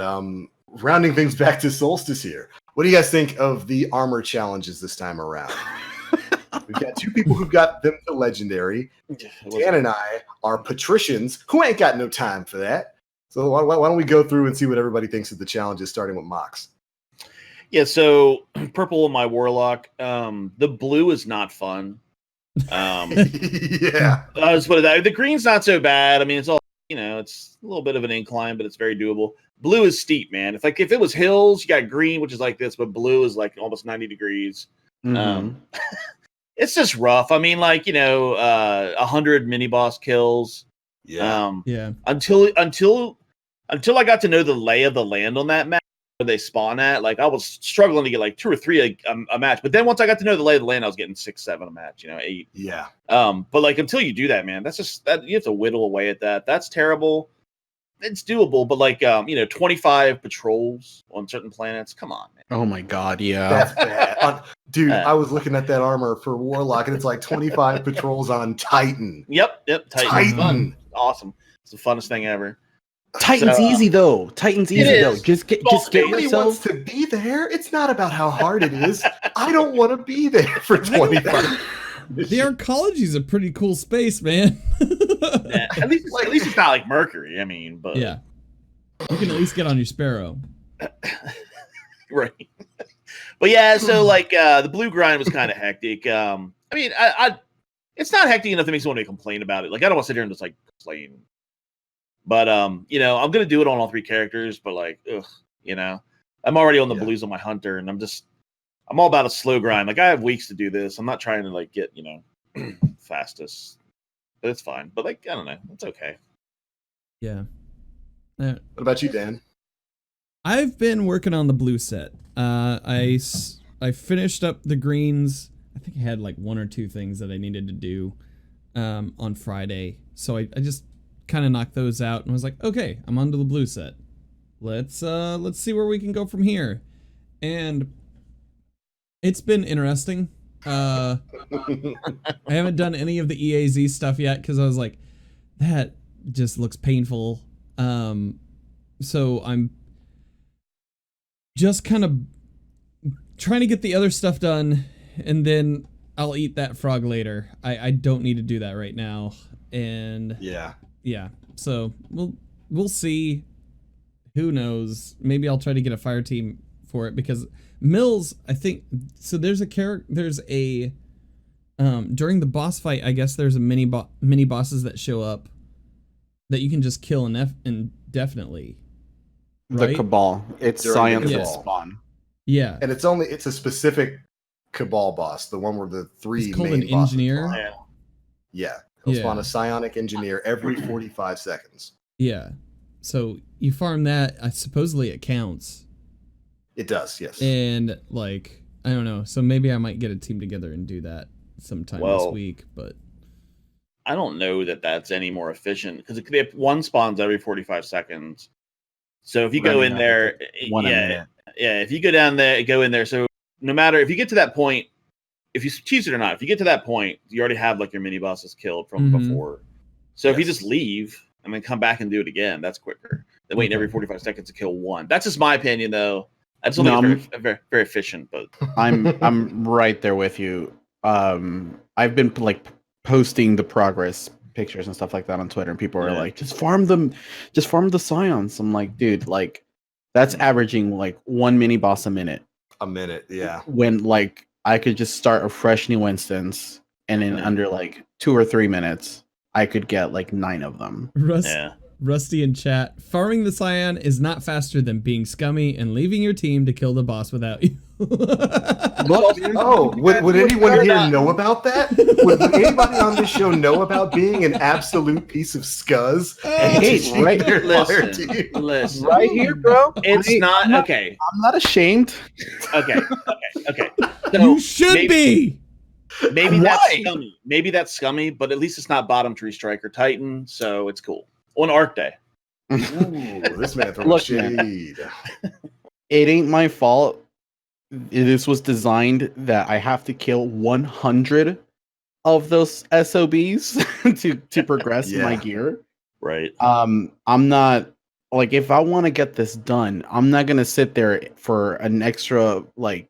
rounding things back to Solstice here. What do you guys think of the armor challenges this time around? We've got two people who got them to legendary. Dan and I are patricians who ain't got no time for that. So why don't we go through and see what everybody thinks of the challenges, starting with Mox. Yeah, so purple in my warlock. The blue is not fun. Yeah. I'll just put it that. The green's not so bad. I mean, it's all it's a little bit of an incline, but it's very doable. Blue is steep, man. If it was hills, you got green, which is like this, but blue is like almost 90 degrees. Mhm. It's just rough. I mean, 100 mini boss kills. Yeah. Yeah. Until I got to know the lay of the land on that map where they spawn at, like I was struggling to get like 2 or 3 a match. But then once I got to know the lay of the land, I was getting 6, 7 a match, 8. Yeah. But like until you do that, man, that's just that you have to whittle away at that. That's terrible. It's doable, but 25 patrols on certain planets. Come on, man. Oh my god, yeah. That's bad. Dude, I was looking at that armor for Warlock and it's like 25 patrols on Titan. Yep. Titan's fun. Titan. Awesome. It's the funnest thing ever. Titan's So, easy though. Titan's it easy though. is. Just get Nobody yourself. wants to be there. It's not about how hard it is. I don't want to be there for 25. The arcology is a pretty cool space, man. Yeah, at least it's not like Mercury. I mean, but yeah, you can at least get on your Sparrow. Right. But yeah, so like the blue grind was kind of hectic. I mean, I it's not hectic enough that makes me want to complain about it. Like I don't want to sit here and just like complain. But you know, I'm gonna do it on all 3 characters. But like, ugh, you know, I'm already on the blues on my hunter, and I'm all about a slow grind. Like I have weeks to do this. I'm not trying to like get fastest. But it's fine. But like I don't know, it's okay. Yeah. What about you, Dan? I've been working on the blue set. I finished up the greens. I think I had like 1 or 2 things that I needed to do on Friday. So I just kind of knocked those out and was like, okay, I'm onto the blue set. Let's see where we can go from here. And it's been interesting. I haven't done any of the EAZ stuff yet because I was like, that just looks painful. So I'm just kind of trying to get the other stuff done, and then I'll eat that frog later. I don't need to do that right now. And yeah. So we'll see. Who knows? Maybe I'll try to get a fire team for it because Mills, I think so there's a during the boss fight, I guess there's a mini bosses that show up that you can just kill indefinitely. Right? The Cabal. It's During science the that Cabal. spawn. Yeah. And it's a specific Cabal boss, the one where the 3 It's called main an bosses engineer. spawn. Yeah. He'll spawn a psionic engineer every 45 seconds. Yeah. So you farm that, supposedly it counts. It does, yes. And like, I don't know. So maybe I might get a team together and do that sometime this week, but I don't know that that's any more efficient because one spawns every 45 seconds. So if you go in there, if you go in there. So no matter if you get to that point, if you choose it or not, if you get to that point, you already have like your mini bosses killed from before. So if you just leave and then come back and do it again, that's quicker than waiting every 45 seconds to kill one. That's just my opinion, though. I just don't think it's very, very efficient. But I'm right there with you. I've been like posting the progress pictures and stuff like that on Twitter, and people are like, just farm the scions. I'm like, dude, like that's averaging like 1 mini boss a minute. A minute, yeah. When like I could just start a fresh new instance, and in under like 2 or 3 minutes, I could get like 9 of them. Rusty in chat, farming the Scion is not faster than being scummy and leaving your team to kill the boss without you. Would anyone here know about that? Would anybody on this show know about being an absolute piece of scuzz and teaching their fire team? Listen, right here, bro. It's okay. I'm not ashamed. Okay. So you should be. Maybe that's scummy. Maybe that's scummy, but at least it's not bottom tree striker Titan, so it's cool. On Arc Day. Ooh, this man throwing shade. It ain't my fault. This was designed that I have to kill 100 of those SOBs to progress my gear. Right. I'm not like, if I want to get this done, I'm not gonna sit there for an extra 3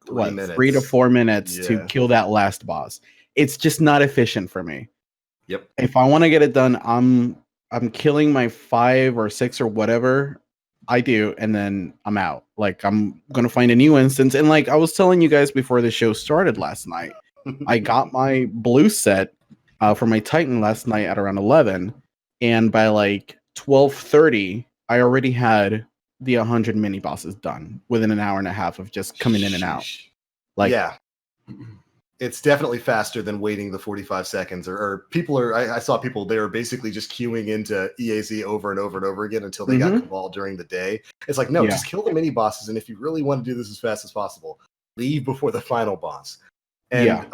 to 4 minutes to kill that last boss. It's just not efficient for me. Yep. If I want to get it done, I'm killing my 5 or 6 or whatever I do, and then I'm out. Like, I'm gonna find a new instance. And like I was telling you guys before the show started last night, I got my blue set for my Titan last night at around 11, and by like 12:30, I already had the 100 mini bosses done within an hour and a half of just coming in and out. Like, yeah. It's definitely faster than waiting the 45 seconds or people are, I saw people, they were basically just queuing into EAZ over and over and over again until they got Cabal during the day. It's like, no, just kill the mini bosses. And if you really want to do this as fast as possible, leave before the final boss. And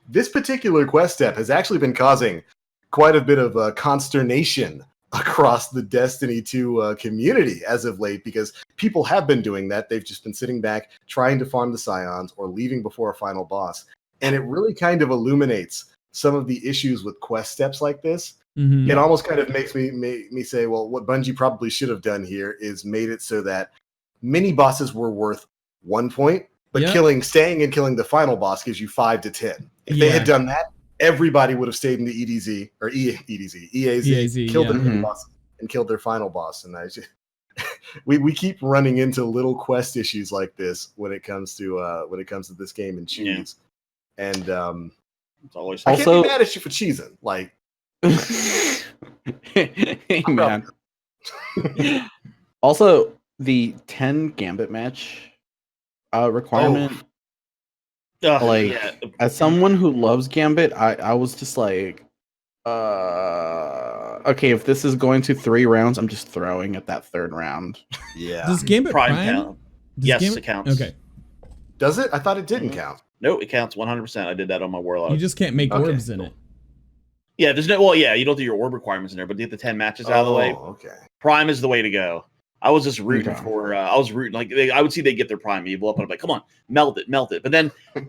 this particular quest step has actually been causing quite a bit of consternation across the Destiny 2 community as of late, because people have been doing that. They've just been sitting back trying to farm the Scions or leaving before a final boss. And it really kind of illuminates some of the issues with quest steps like this. Mm-hmm. It almost kind of makes me say, well, what Bungie probably should have done here is made it so that mini bosses were worth 1 point, but staying and killing the final boss gives you 5 to 10. If they had done that, everybody would have stayed in the EDZ or EAZ, killed their mini boss and killed their final boss. And we keep running into little quest issues like this when it comes to this game and cheese. And it's always I can't be mad at you for cheesing. Like, hey, man. Also, the 10 Gambit match requirement. As someone who loves Gambit, I was just like, okay, if this is going to 3 rounds, I'm just throwing at that 3rd round. Yeah. Does Gambit Prime count? Yes, it counts. Okay. Does it? I thought it didn't count. No, it counts 100%. I did that on my Warlock. You just can't make orbs in it. Yeah, there's no. Well, yeah, you don't do your orb requirements in there, but you get the 10 matches out of the way. Okay. Prime is the way to go. I was just rooting for. I was rooting like I would see they get their Prime Evil up, and I'm like, come on, melt it. But then the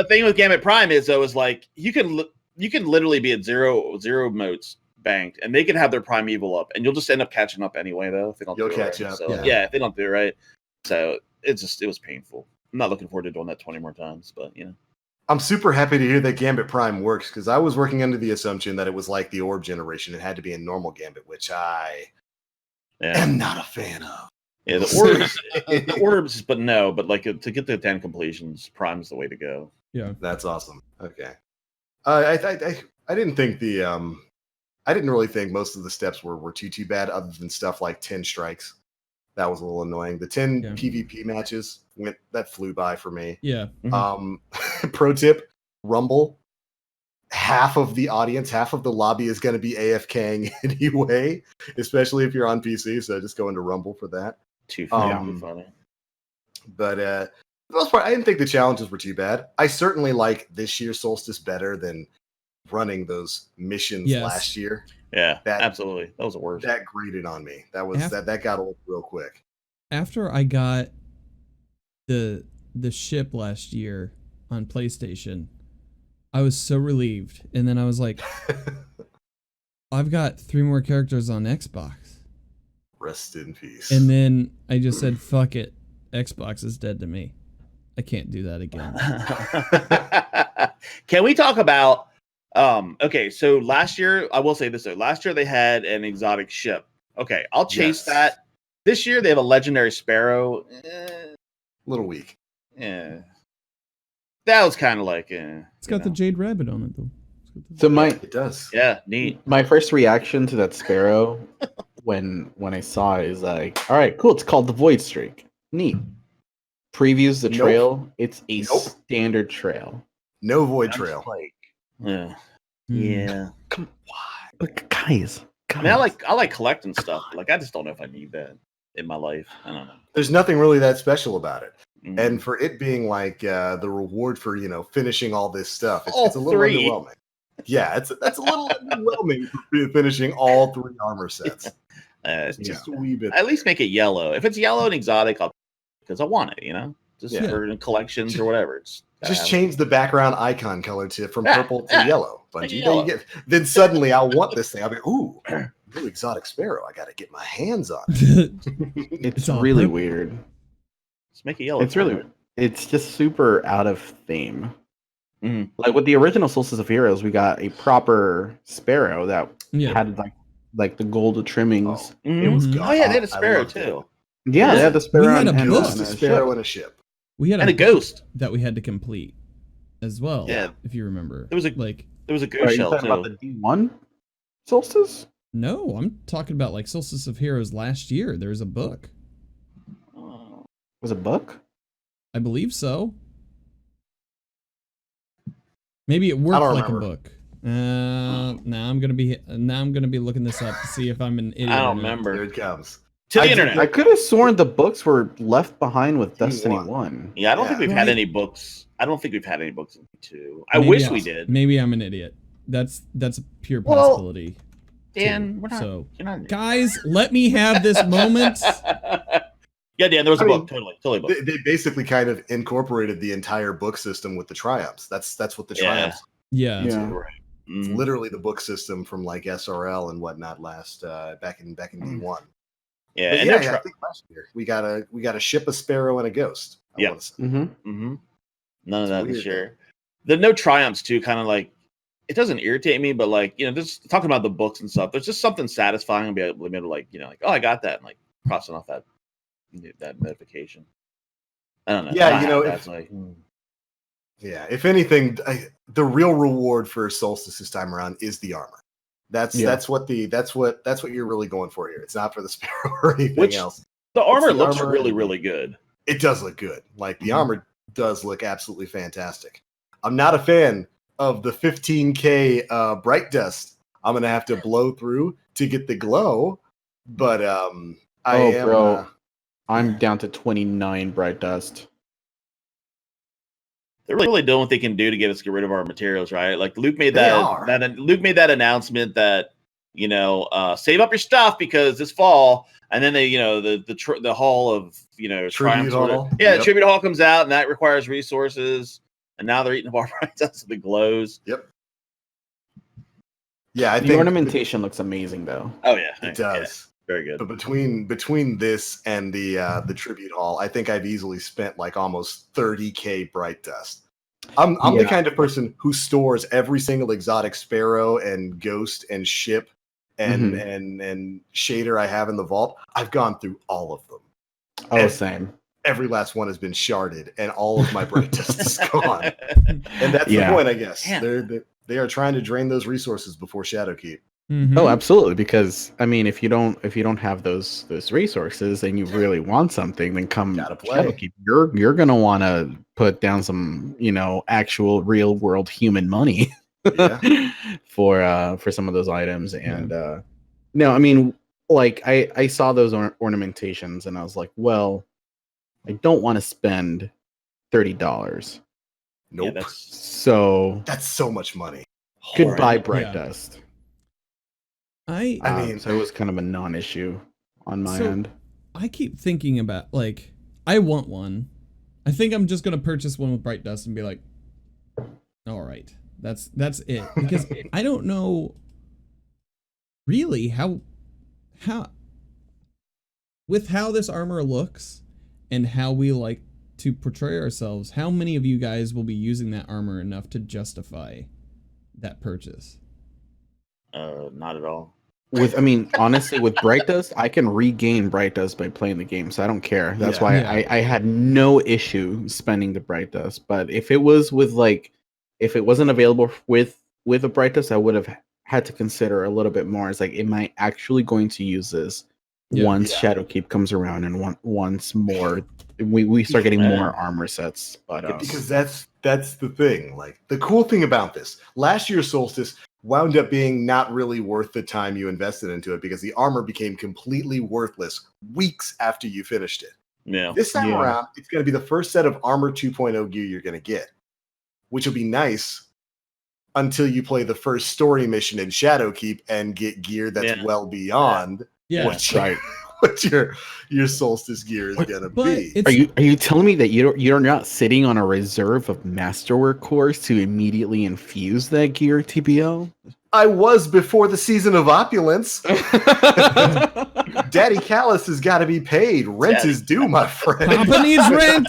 thing with Gambit Prime is though is like you can literally be at zero motes banked, and they can have their Prime Evil up, and you'll just end up catching up anyway though if they don't. You'll do catch it right. up. So, if they don't do it right. So it was painful. I'm not looking forward to doing that 20 more times, but you know. I'm super happy to hear that Gambit Prime works because I was working under the assumption that it was like the orb generation. It had to be a normal Gambit, which I am not a fan of. Yeah, the orbs, but like to get the 10 completions, Prime is the way to go. Yeah, that's awesome. Okay, I didn't think I didn't really think most of the steps were too bad, other than stuff like 10 strikes. That was a little annoying. The 10 PvP matches that flew by for me. Yeah. Pro tip: Rumble. Half of the audience, half of the lobby is going to be AFKing anyway, especially if you're on PC. So just go into Rumble for that. Too funny. But for the most part, I didn't think the challenges were too bad. I certainly like this year's Solstice better than running those missions last year. Yeah, absolutely. That was the worst. That grated on me. That got old real quick. After I got the ship last year on PlayStation, I was so relieved. And then I was like, I've got 3 more characters on Xbox. Rest in peace. And then I just said, fuck it. Xbox is dead to me. I can't do that again. Can we talk about okay, so last year, I will say this though. Last year they had an exotic ship. Okay, I'll chase that. This year they have a legendary sparrow. A little weak. Yeah. That was kind of like it's got the jade rabbit on it though. So it does. Yeah, neat. My first reaction to that sparrow when I saw it is like, all right, cool, it's called the Void Streak. Neat. Previews the trail. It's a standard trail. No void trail. Yeah. Come on. Look, guys. I mean, I like collecting stuff. Like, I just don't know if I need that in my life. I don't know. There's nothing really that special about it. And for it being like the reward for finishing all this stuff, it's a little underwhelming. Yeah, that's a little underwhelming for finishing all 3 armor sets. It's just a wee bit. At least make it yellow. If it's yellow and exotic, because I want it. Just for collections or whatever. Just change the background icon color from purple to yellow, Bungie. Then suddenly I'll want this thing. I'll be, ooh, blue exotic sparrow. I got to get my hands on it. It's really weird. Just make it yellow. It's just super out of theme. Like with the original Solstice of Heroes, we got a proper sparrow that had like the gold trimmings. It was they had a sparrow too. Yeah, they had the sparrow and a sparrow and a ship. We had a ghost that we had to complete as well. Yeah, if you remember, there was a ghost shell too. About the D1 Solstice? No, I'm talking about like Solstice of Heroes last year. There's a book. Was it a book? I believe so. Maybe it worked like a book. Now I'm gonna be looking this up to see if I'm an idiot. I don't remember. Here it comes. To the internet. I could have sworn the books were left behind with Destiny 1. Yeah, I don't think we've had any books. I don't think we've had any books in 2. I wish we did. Maybe I'm an idiot. That's a pure possibility. Dan, guys, let me have this moment. Yeah, Dan, there was a book. Totally a book. They basically kind of incorporated the entire book system with the triumphs. That's what the triumphs. Yeah. It's literally the book system from like SRL and whatnot back in D1. Yeah, I think last year we got a ship, a sparrow, and a ghost. None of that this year. the no triumphs too, kind of like it doesn't irritate me, but like just talking about the books and stuff. There's just something satisfying to be able to like like oh I got that and like crossing off that notification. I don't know. Yeah, if anything, the real reward for Solstice this time around is the armor. That's what you're really going for here. It's not for the Sparrow or anything else. The armor looks really, really good. It does look good. Like the armor does look absolutely fantastic. I'm not a fan of the 15k bright dust. I'm gonna have to blow through to get the glow, but I'm down to 29 bright dust. They're really doing what they can do to get us to get rid of our materials, right? Like Luke made that announcement that save up your stuff because this fall, and then they the hall of Tribute Hall. Tribute Hall comes out and that requires resources, and now they're eating the bar right down to the glows. Yep. Yeah, the ornamentation looks amazing though. Oh yeah, it does. Very good. But between this and the Tribute Hall, I think I've easily spent like almost 30k bright dust. I'm the kind of person who stores every single exotic sparrow and ghost and ship and shader I have in the vault. I've gone through all of them. Oh, and same. Every last one has been sharded, and all of my bright dust is gone. And that's the point, I guess. They are trying to drain those resources before Shadowkeep. Mm-hmm. Oh, absolutely. Because I mean, if you don't have those resources and you really want something, then come Shadowkeep. You're gonna want to put down some actual real world human money for some of those items. And no, I mean, like I saw those ornamentations and I was like, well, I don't want to spend $30. Nope. Yeah, that's so much money. Goodbye, bright dust. I mean, so it was kind of a non-issue on my end. I keep thinking about I want one. I think I'm just gonna purchase one with bright dust and be like, all right, that's it. Because I don't know really how with how this armor looks and how we like to portray ourselves. How many of you guys will be using that armor enough to justify that purchase? Not at all. Honestly, with bright dust, I can regain bright dust by playing the game, so I don't care. That's why I had no issue spending the bright dust. But if it wasn't available with a bright dust, I would have had to consider a little bit more. It's like, am I actually going to use this once Shadowkeep comes around and once more we start getting more armor sets? But because that's the thing. Like the cool thing about this, last year's Solstice wound up being not really worth the time you invested into it because the armor became completely worthless weeks after you finished it. Yeah. This time around, it's going to be the first set of Armor 2.0 gear you're going to get, which will be nice until you play the first story mission in Shadowkeep and get gear that's well beyond what your Solstice gear is going to be. Are you telling me that you're not sitting on a reserve of Masterwork cores to immediately infuse that gear, TBL? I was before the season of opulence. Daddy Callus has got to be paid. Rent is due, my friend. Papa needs rent.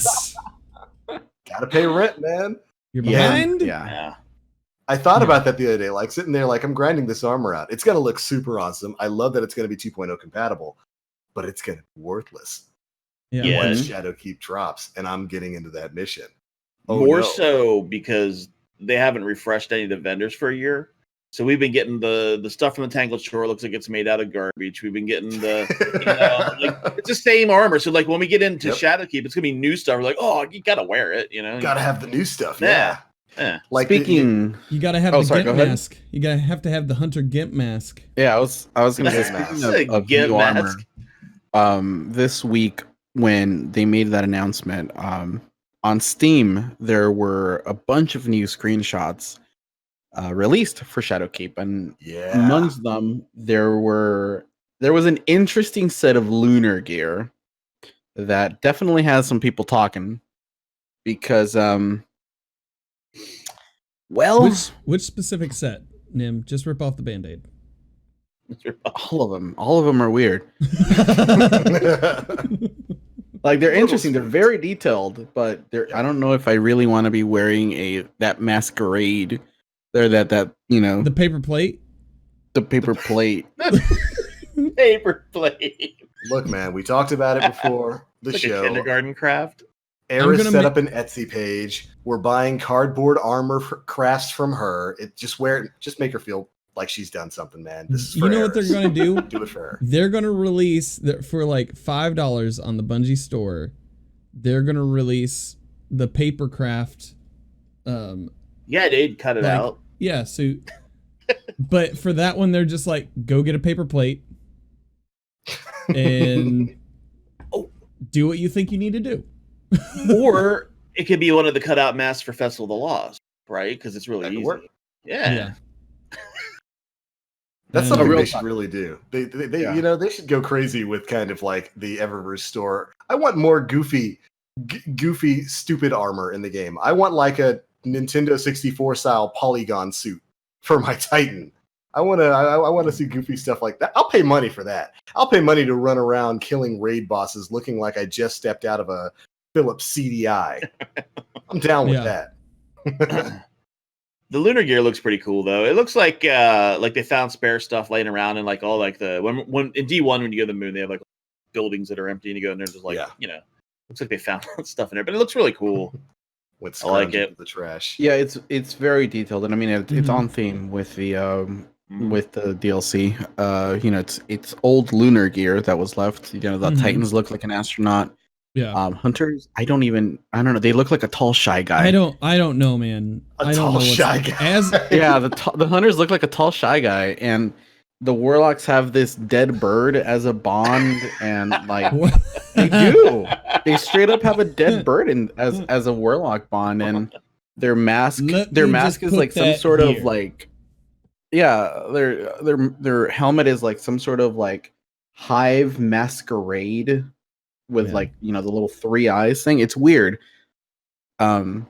Gotta pay rent, man. You're behind? Yeah. I thought about that the other day, like sitting there, like I'm grinding this armor out. It's going to look super awesome. I love that it's going to be 2.0 compatible, but it's going to be worthless. Yeah. When Shadowkeep drops, and I'm getting into that mission. More so because they haven't refreshed any of the vendors for a year. So we've been getting the stuff from the Tangled Shore. Looks like it's made out of garbage. We've been getting the, it's the same armor. So like when we get into Shadowkeep, it's gonna be new stuff. We're like, oh, you gotta wear it. Gotta have the new stuff. Yeah. Like speaking, you gotta have the Gimp mask. You gotta have to have the Hunter Gimp mask. Yeah, I was gonna say speaking of new armor. This week when they made that announcement, on Steam there were a bunch of new screenshots released for Shadowkeep, and amongst them there was an interesting set of lunar gear that definitely has some people talking because which specific set, Nim? Just rip off the band-aid. All of them are weird. Like they're interesting. They're very detailed, but I don't know if I really want to be wearing that masquerade. Or that the paper plate. The paper plate. Paper plate. Look, man, we talked about it before the Like show. a kindergarten craft. Eris set up an Etsy page. We're buying cardboard armor crafts from her. Just make her feel like she's done something, man. This is for You know what they're gonna do? Do it for her. They're gonna release for like $5 on the Bungie store. They're gonna release the paper craft. Yeah, they'd cut it out. Yeah, so but for that one, they're just like, go get a paper plate and do what you think you need to do. Or it could be one of the cutout masks for Festival of the Lost, right? Because it's really easy. Yeah. That's something they should really do. They they should go crazy with kind of like the Eververse store. I want more goofy, stupid armor in the game. I want like a Nintendo 64 style polygon suit for my Titan. I want to see goofy stuff like that. I'll pay money for that. I'll pay money to run around killing raid bosses looking like I just stepped out of a Philips CDI. I'm down with that. The lunar gear looks pretty cool though. It looks like they found spare stuff laying around and like all like the when in D1 when you go to the moon they have like buildings that are empty and you go in there just like looks like they found stuff in there, but it looks really cool. I like it. The trash. Yeah, it's very detailed, and I mean it's on theme with the DLC. It's old lunar gear that was left. The Titans look like an astronaut. Yeah. Hunters, I don't know. They look like a tall shy guy. I don't know, man. I don't know shy guy. The hunters look like a tall shy guy, and the warlocks have this dead bird as a bond, and like they do. They straight up have a dead bird as a warlock bond, and their mask is like some sort of like their helmet is like some sort of like hive masquerade with like the little 3 eyes thing. It's weird. But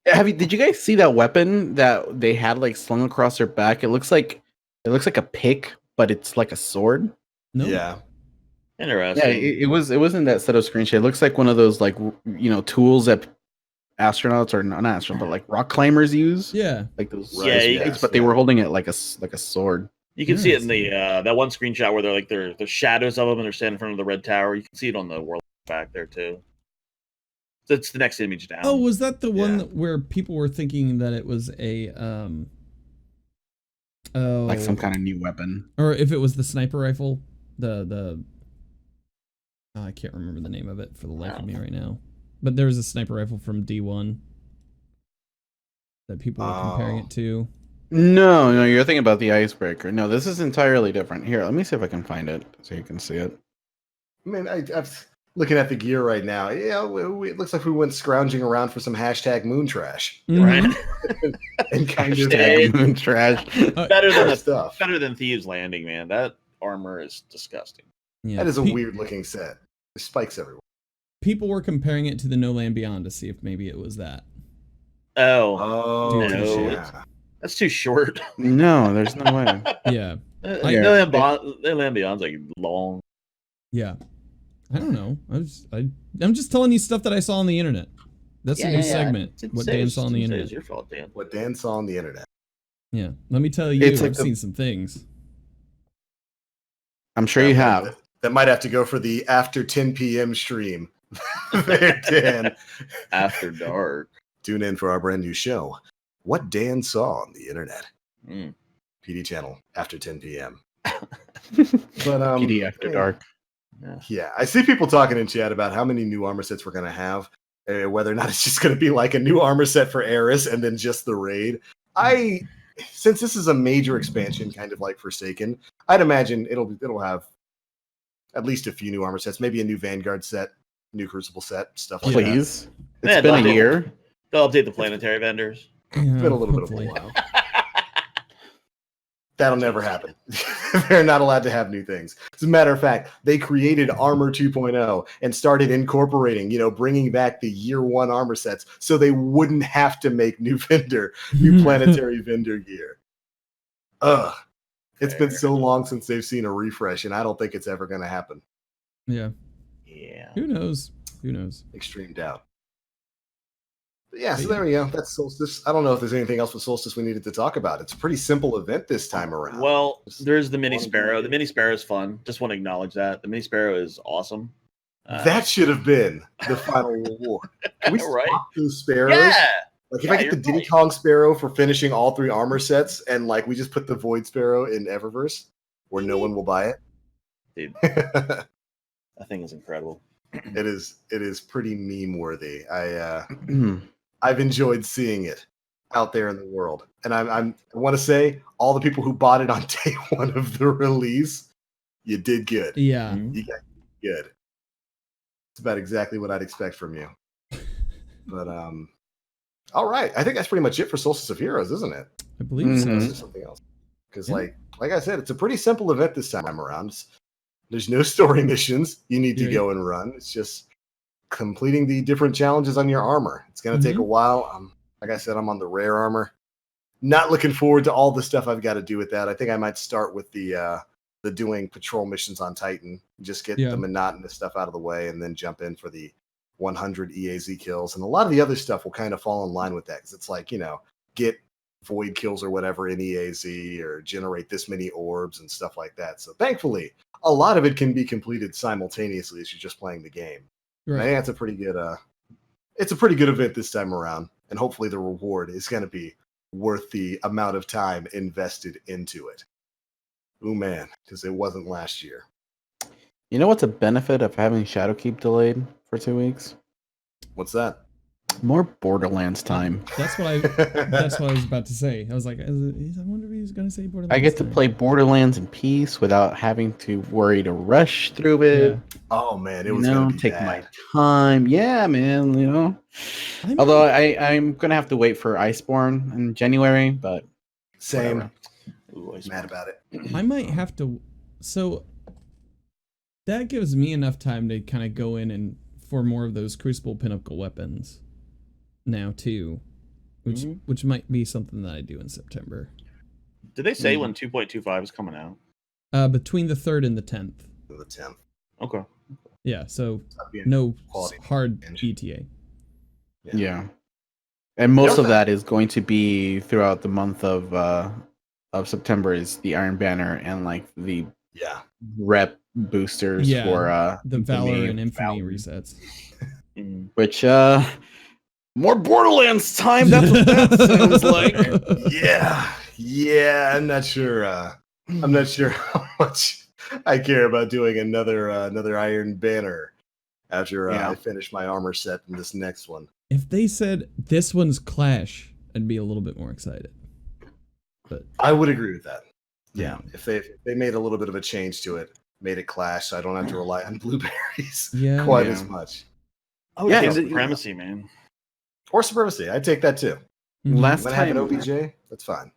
did you guys see that weapon that they had like slung across their back? It looks like a pick, but it's like a sword. No. Yeah. Interesting. Yeah, it was in that set of screenshot. It looks like one of those like tools that astronauts or not astronauts, but like rock climbers use. Yeah. Like those. But they were holding it like a sword. You can see it in the that one screenshot where they're the shadows of them and they're standing in front of the red tower. You can see it on the world back there too. That's the next image down. Oh, was that the one where people were thinking that it was a like some kind of new weapon, or if it was the sniper rifle, I can't remember the name of it for the life of me right now. But there was a sniper rifle from D1 that people were comparing it to. No, you're thinking about the icebreaker. No, this is entirely different. Here, let me see if I can find it so you can see it. I mean, I'm looking at the gear right now. Yeah, it looks like we went scrounging around for some hashtag moon trash, right? And kind of moon trash. Better than Thieves Landing, man. That armor is disgusting. Yeah. That is a weird looking set. There's spikes everywhere. People were comparing it to the No Land Beyond to see if maybe it was that. Oh, no. Yeah. That's too short. No, there's no way. Yeah. No Land Beyond's like long. Yeah. I don't know. I'm just telling you stuff that I saw on the internet. That's a new segment. What Dan saw on the internet. It's your fault, Dan. What Dan saw on the internet. Yeah. Let me tell you, I've seen some things. I'm sure you have. That might have to go for the after 10 p.m. stream. There, Dan. After dark. Tune in for our brand new show. What Dan saw on the internet. PD channel after 10 p.m. But PD after dark. Yeah, I see people talking in chat about how many new armor sets we're going to have, whether or not it's just going to be like a new armor set for Eris and then just the raid. Since this is a major expansion, kind of like Forsaken, I'd imagine it'll have at least a few new armor sets, maybe a new Vanguard set, new Crucible set, stuff like that. Please. It's been a year. They'll update the planetary vendors. Yeah, it's been a little bit of a while. That'll never happen. They're not allowed to have new things. As a matter of fact, they created Armor 2.0 and started incorporating, bringing back the year one armor sets so they wouldn't have to make new planetary vendor gear. It's been so long since they've seen a refresh, and I don't think it's ever going to happen. Yeah. Yeah. Who knows? Who knows? Extreme doubt. But yeah, so there we go. That's Solstice. I don't know if there's anything else with Solstice we needed to talk about. It's a pretty simple event this time around. Well, there's the mini sparrow. The mini sparrow is fun. Just want to acknowledge that the mini sparrow is awesome. That should have been the final reward. Can we swap those sparrows? Yeah. Like if I get the Diddy Kong Sparrow for finishing all 3 armor sets, and like we just put the Void Sparrow in Eververse, where no one will buy it. Dude, that thing is incredible. It is pretty meme worthy. I've enjoyed seeing it out there in the world, and I want to say all the people who bought it on day 1 of the release, you did good. Yeah, you got good. It's about exactly what I'd expect from you. But all right, I think that's pretty much it for Solstice of Heroes, isn't it? I believe so. Something else, because like I said, it's a pretty simple event this time around. There's no story missions you need to go and run. It's just completing the different challenges on your armor. It's going to take a while. Like I said, I'm on the rare armor. Not looking forward to all the stuff I've got to do with that. I think I might start with the doing patrol missions on Titan. Just get the monotonous stuff out of the way, and then jump in for the 100 EAZ kills. And a lot of the other stuff will kind of fall in line with that, because it's like, get void kills or whatever in EAZ, or generate this many orbs and stuff like that. So thankfully, a lot of it can be completed simultaneously as you're just playing the game. Right. I think that's a pretty good it's a pretty good event this time around, and hopefully the reward is going to be worth the amount of time invested into it. Ooh man, because it wasn't last year. You know what's a benefit of having Shadowkeep delayed for 2 weeks? What's that? More Borderlands time. That's what I was about to say. I was like, I wonder if he's going to say Borderlands. I get to play Borderlands in peace without having to worry to rush through it. Yeah. Oh man, it was going to be take bad. my time. Yeah, man. Although I'm going to have to wait for Iceborne in January, but same. Ooh, I'm mad about it. I might have to. So that gives me enough time to kind of go in and for more of those Crucible Pinnacle weapons now too, which might be something that I do in September. Did they say when 2.25 is coming out? Between the 3rd and the 10th. The 10th. Okay. Yeah, so no hard ETA. Yeah. And most of that is going to be throughout the month of September, is the Iron Banner and like the rep boosters for the Valor and Infamy resets. Which more Borderlands time. That's what that sounds like. Yeah. I'm not sure how much I care about doing another Iron Banner after I finish my armor set in this next one. If they said this one's Clash, I'd be a little bit more excited. But I would agree with that. Yeah, if they made a little bit of a change to it, made it Clash, so I don't have to rely on blueberries quite as much. Oh yeah, Supremacy, man. Or Supremacy, I'd take that too. Last when time, I have an OBJ, that's fine.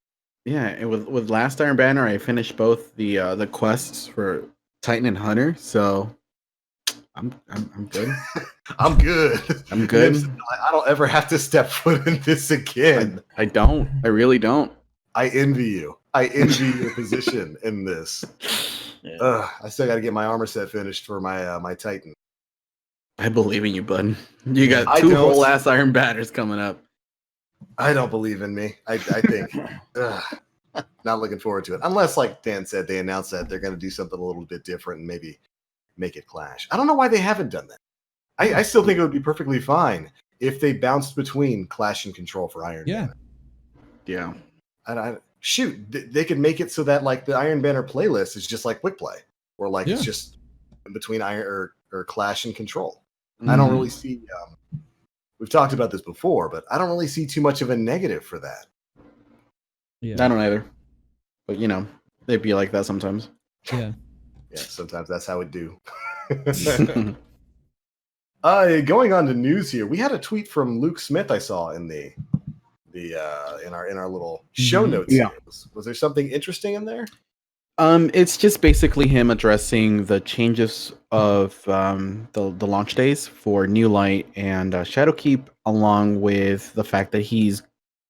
Yeah, and with last Iron Banner, I finished both the quests for Titan and Hunter, so I'm good. I'm good. I'm good. I don't ever have to step foot in this again. I don't. I really don't. I envy you. I envy your position in this. Yeah. I still got to get my armor set finished for my Titan. I believe in you, bud. You got 2 whole ass Iron Banners coming up. I don't believe in me. I think. Not looking forward to it. Unless, like Dan said, they announced that they're going to do something a little bit different and maybe make it Clash. I don't know why they haven't done that. I still think it would be perfectly fine if they bounced between Clash and Control for Iron Banner. Yeah. Shoot, they could make it so that like the Iron Banner playlist is just like Quick Play, or like it's just in between Iron or Clash and Control. I don't really see. We've talked about this before, but I don't really see too much of a negative for that. Yeah, I don't either. But they'd be like that sometimes. Yeah. Yeah, sometimes that's how it do. Going on to news here, we had a tweet from Luke Smith I saw in in our little show notes. Yeah. Was there something interesting in there? It's just basically him addressing the changes of the launch days for New Light and Shadowkeep, along with the fact that he's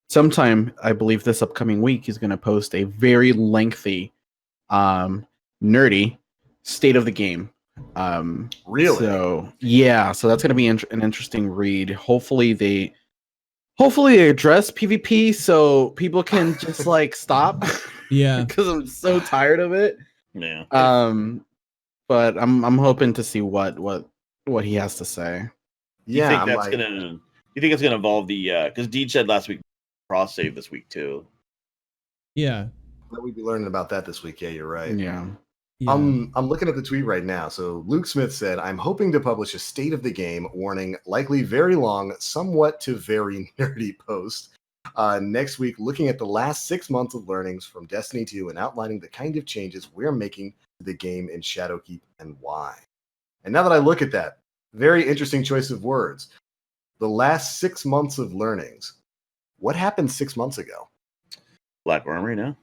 sometime, I believe this upcoming week, he's going to post a very lengthy, nerdy state of the game Really? So yeah, so that's gonna be an interesting read. Hopefully they address PvP so people can just like stop. Yeah. Because I'm so tired of it. Yeah. But I'm hoping to see what he has to say. Do you Yeah, think I'm that's like, gonna? Do you think it's gonna involve the? Because Deej said last week cross save this week too. Yeah. we'd be learning about that this week. Yeah, you're right. Yeah. Yeah. I'm looking at the tweet right now. So Luke Smith said, "I'm hoping to publish a state of the game warning, likely very long, somewhat to very nerdy post next week, looking at the last 6 months of learnings from Destiny 2 and outlining the kind of changes we're making to the game in Shadowkeep and why." And now that I look at that, very interesting choice of words. The last 6 months of learnings. What happened 6 months ago? Black Armory now.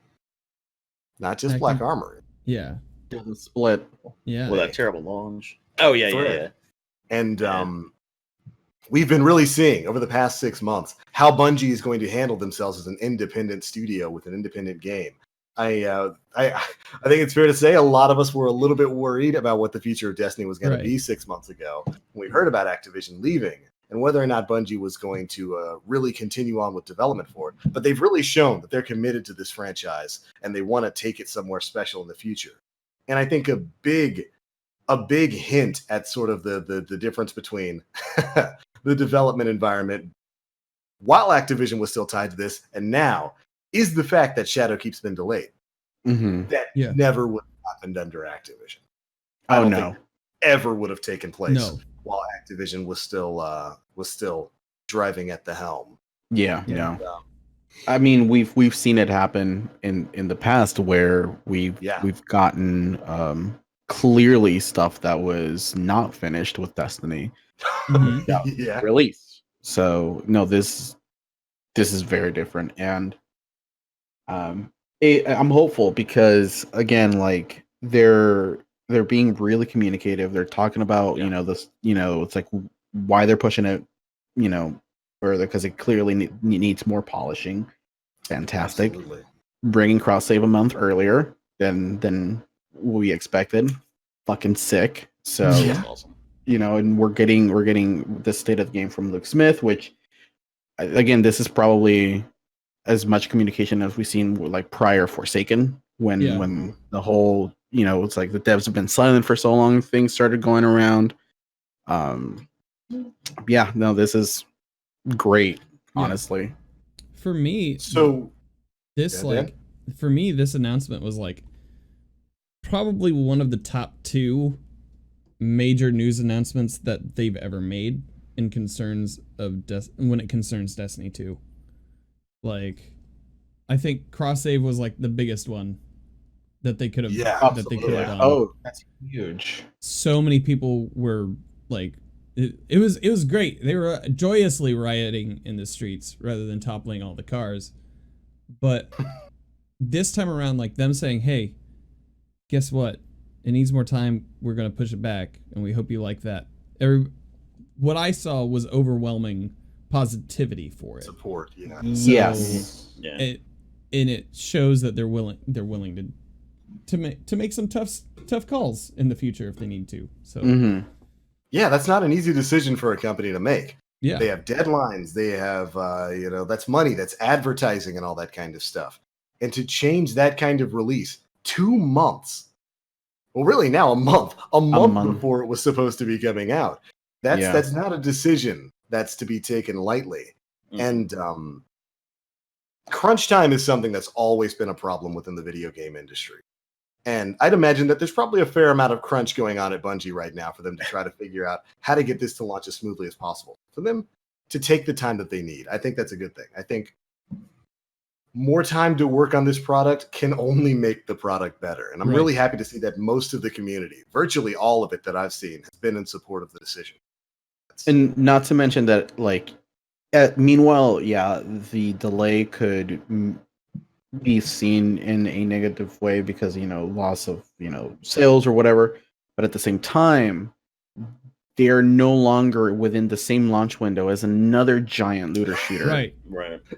Not just I Black can- Armory. Yeah. The split. Yeah. Well, that terrible launch. Oh yeah, yeah, yeah. And Yeah. we've been really seeing over the past 6 months how Bungie is going to handle themselves as an independent studio with an independent game. I think it's fair to say a lot of us were a little bit worried about what the future of Destiny was going to be 6 months ago when we heard about Activision leaving and whether or not Bungie was going to really continue on with development for it. But they've really shown that they're committed to this franchise and they want to take it somewhere special in the future. And I think a big hint at sort of the difference between the development environment while Activision was still tied to this and now is the fact that Shadowkeep's been delayed. Mm-hmm. That never would have happened under Activision. I don't think ever would have taken place while Activision was still driving at the helm. Yeah. I mean, we've seen it happen in the past where we've gotten clearly stuff that was not finished with Destiny released. So no, this is very different, and I'm hopeful because again, like they're being really communicative. They're talking about this, it's like why they're pushing it, further because it clearly needs more polishing. Fantastic. Absolutely. Bringing cross save a month earlier than we expected. Fucking sick. So awesome. And we're getting the state of the game from Luke Smith, which again, this is probably as much communication as we've seen with like prior Forsaken when the whole it's like the devs have been silent for so long, things started going around. This is great, honestly. For me, this announcement was like probably one of the top 2 major news announcements that they've ever made in concerns of when it concerns Destiny 2. Like, I think cross save was like the biggest one that they could have done. Oh, that's huge. So many people were like, it was great. They were joyously rioting in the streets rather than toppling all the cars. But this time around, like them saying, "Hey, guess what? It needs more time. We're gonna push it back, and we hope you like that." What I saw was overwhelming positivity for it. Support, yeah. Yes. Yeah. It shows that they're willing to make some tough calls in the future if they need to. So. Yeah, that's not an easy decision for a company to make. Yeah. They have deadlines. They have, that's money, that's advertising and all that kind of stuff. And to change that kind of release 2 months, well, really now a month before it was supposed to be coming out. That's not a decision that's to be taken lightly. And crunch time is something that's always been a problem within the video game industry. And I'd imagine that there's probably a fair amount of crunch going on at Bungie right now for them to try to figure out how to get this to launch as smoothly as possible. For them to take the time that they need. I think that's a good thing. I think more time to work on this product can only make the product better. And I'm really happy to see that most of the community, virtually all of it that I've seen, has been in support of the decision. And not to mention that, like, meanwhile, the delay could be seen in a negative way because loss of sales or whatever, but at the same time they're no longer within the same launch window as another giant looter shooter. Right.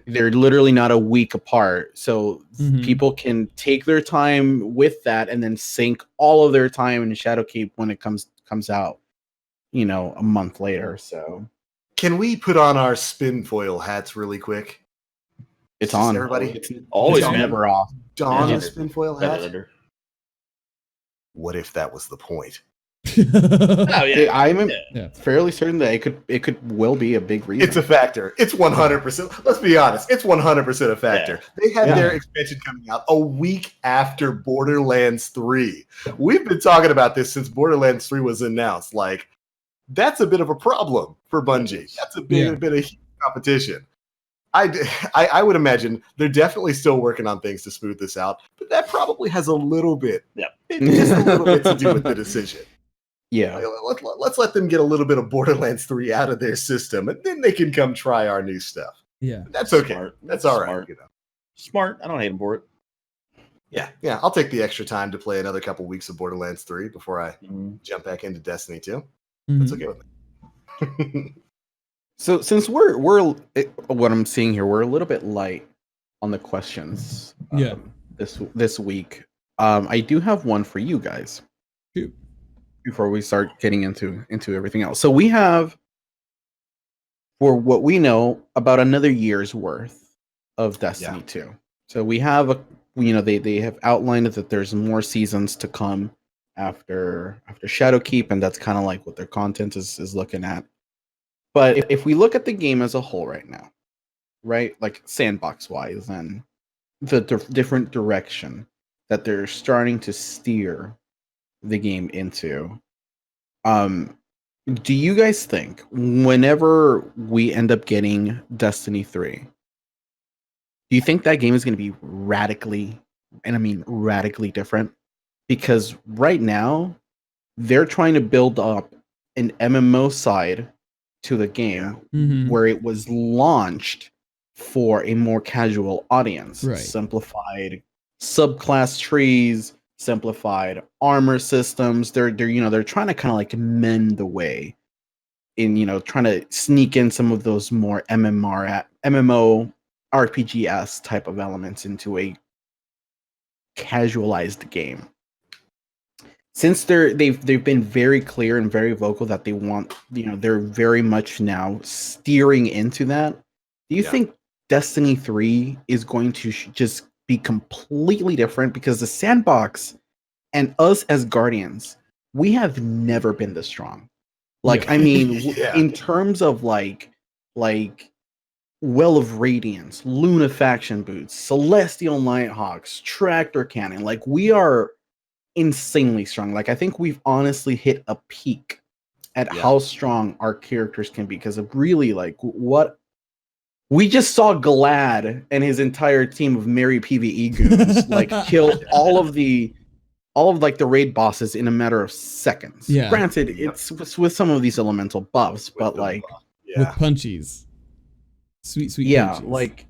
They're literally not a week apart. So Mhm. people can take their time with that and then sink all of their time in Shadowkeep when it comes out, you know, a month later. So Can we put on our spin foil hats really quick? it's Just on. everybody. It's Always, it's man. never off. Don Yeah. a spin foil hat. Editor. What if that was the point? Oh yeah. I'm Yeah. fairly certain that it could will be a big reason. It's a factor. It's 100%. Let's be honest. It's 100% a factor. They had their expansion coming out a week after Borderlands 3. We've been talking about this since Borderlands 3 was announced. Like, that's a bit of a problem for Bungie. That's a bit of huge competition. I would imagine they're definitely still working on things to smooth this out, but that probably has a little bit, just a little bit to do with the decision. Yeah. Let's let them get a little bit of Borderlands 3 out of their system, and then they can come try our new stuff. Yeah. That's okay. Smart. That's all right. Smart. You know. Smart. I don't hate him for it. Yeah. I'll take the extra time to play another couple weeks of Borderlands 3 before I jump back into Destiny 2. That's okay with me. So since we're what I'm seeing here, we're a little bit light on the questions. This week, I do have one for you guys. Shoot. Before we start getting into everything else, so we have, for what we know, about another year's worth of Destiny 2. So we have they have outlined that there's more seasons to come after Shadowkeep, and that's kind of like what their content is looking at. But if we look at the game as a whole right now, right, like sandbox wise, and the different direction that they're starting to steer the game into, do you guys think whenever we end up getting Destiny 3, do you think that game is going to be radically, and I mean radically different? Because right now they're trying to build up an MMO side to the game where it was launched for a more casual audience. Right. Simplified subclass trees, simplified armor systems. They're trying to kind of like mend the way in, trying to sneak in some of those more MMO RPG-esque type of elements into a casualized game. Since they've been very clear and very vocal that they want, they're very much now steering into that. Do you think Destiny 3 is going to just be completely different? Because the sandbox and us as Guardians, we have never been this strong. Like, I mean, in terms of like Well of Radiance, Lunafaction boots, Celestial Nighthawks, Tractor Cannon, like we are insanely strong. Like I think we've honestly hit a peak at how strong our characters can be, because of really like what we just saw Glad and his entire team of merry PvE goons like kill all of like the raid bosses in a matter of seconds. Yeah. Granted, it's with some of these elemental buffs, but like with punchies. Sweet punchies. Like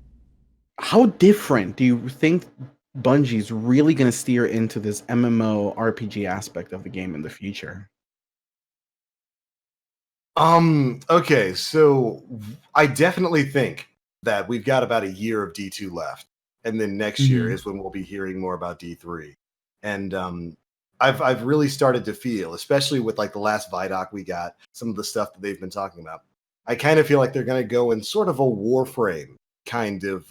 how different do you think Bungie's really going to steer into this MMO RPG aspect of the game in the future? Okay, so I definitely think that we've got about a year of D2 left, and then next year is when we'll be hearing more about D3. And I've really started to feel, especially with like the last Vidoc we got, some of the stuff that they've been talking about, I kind of feel like they're going to go in sort of a Warframe kind of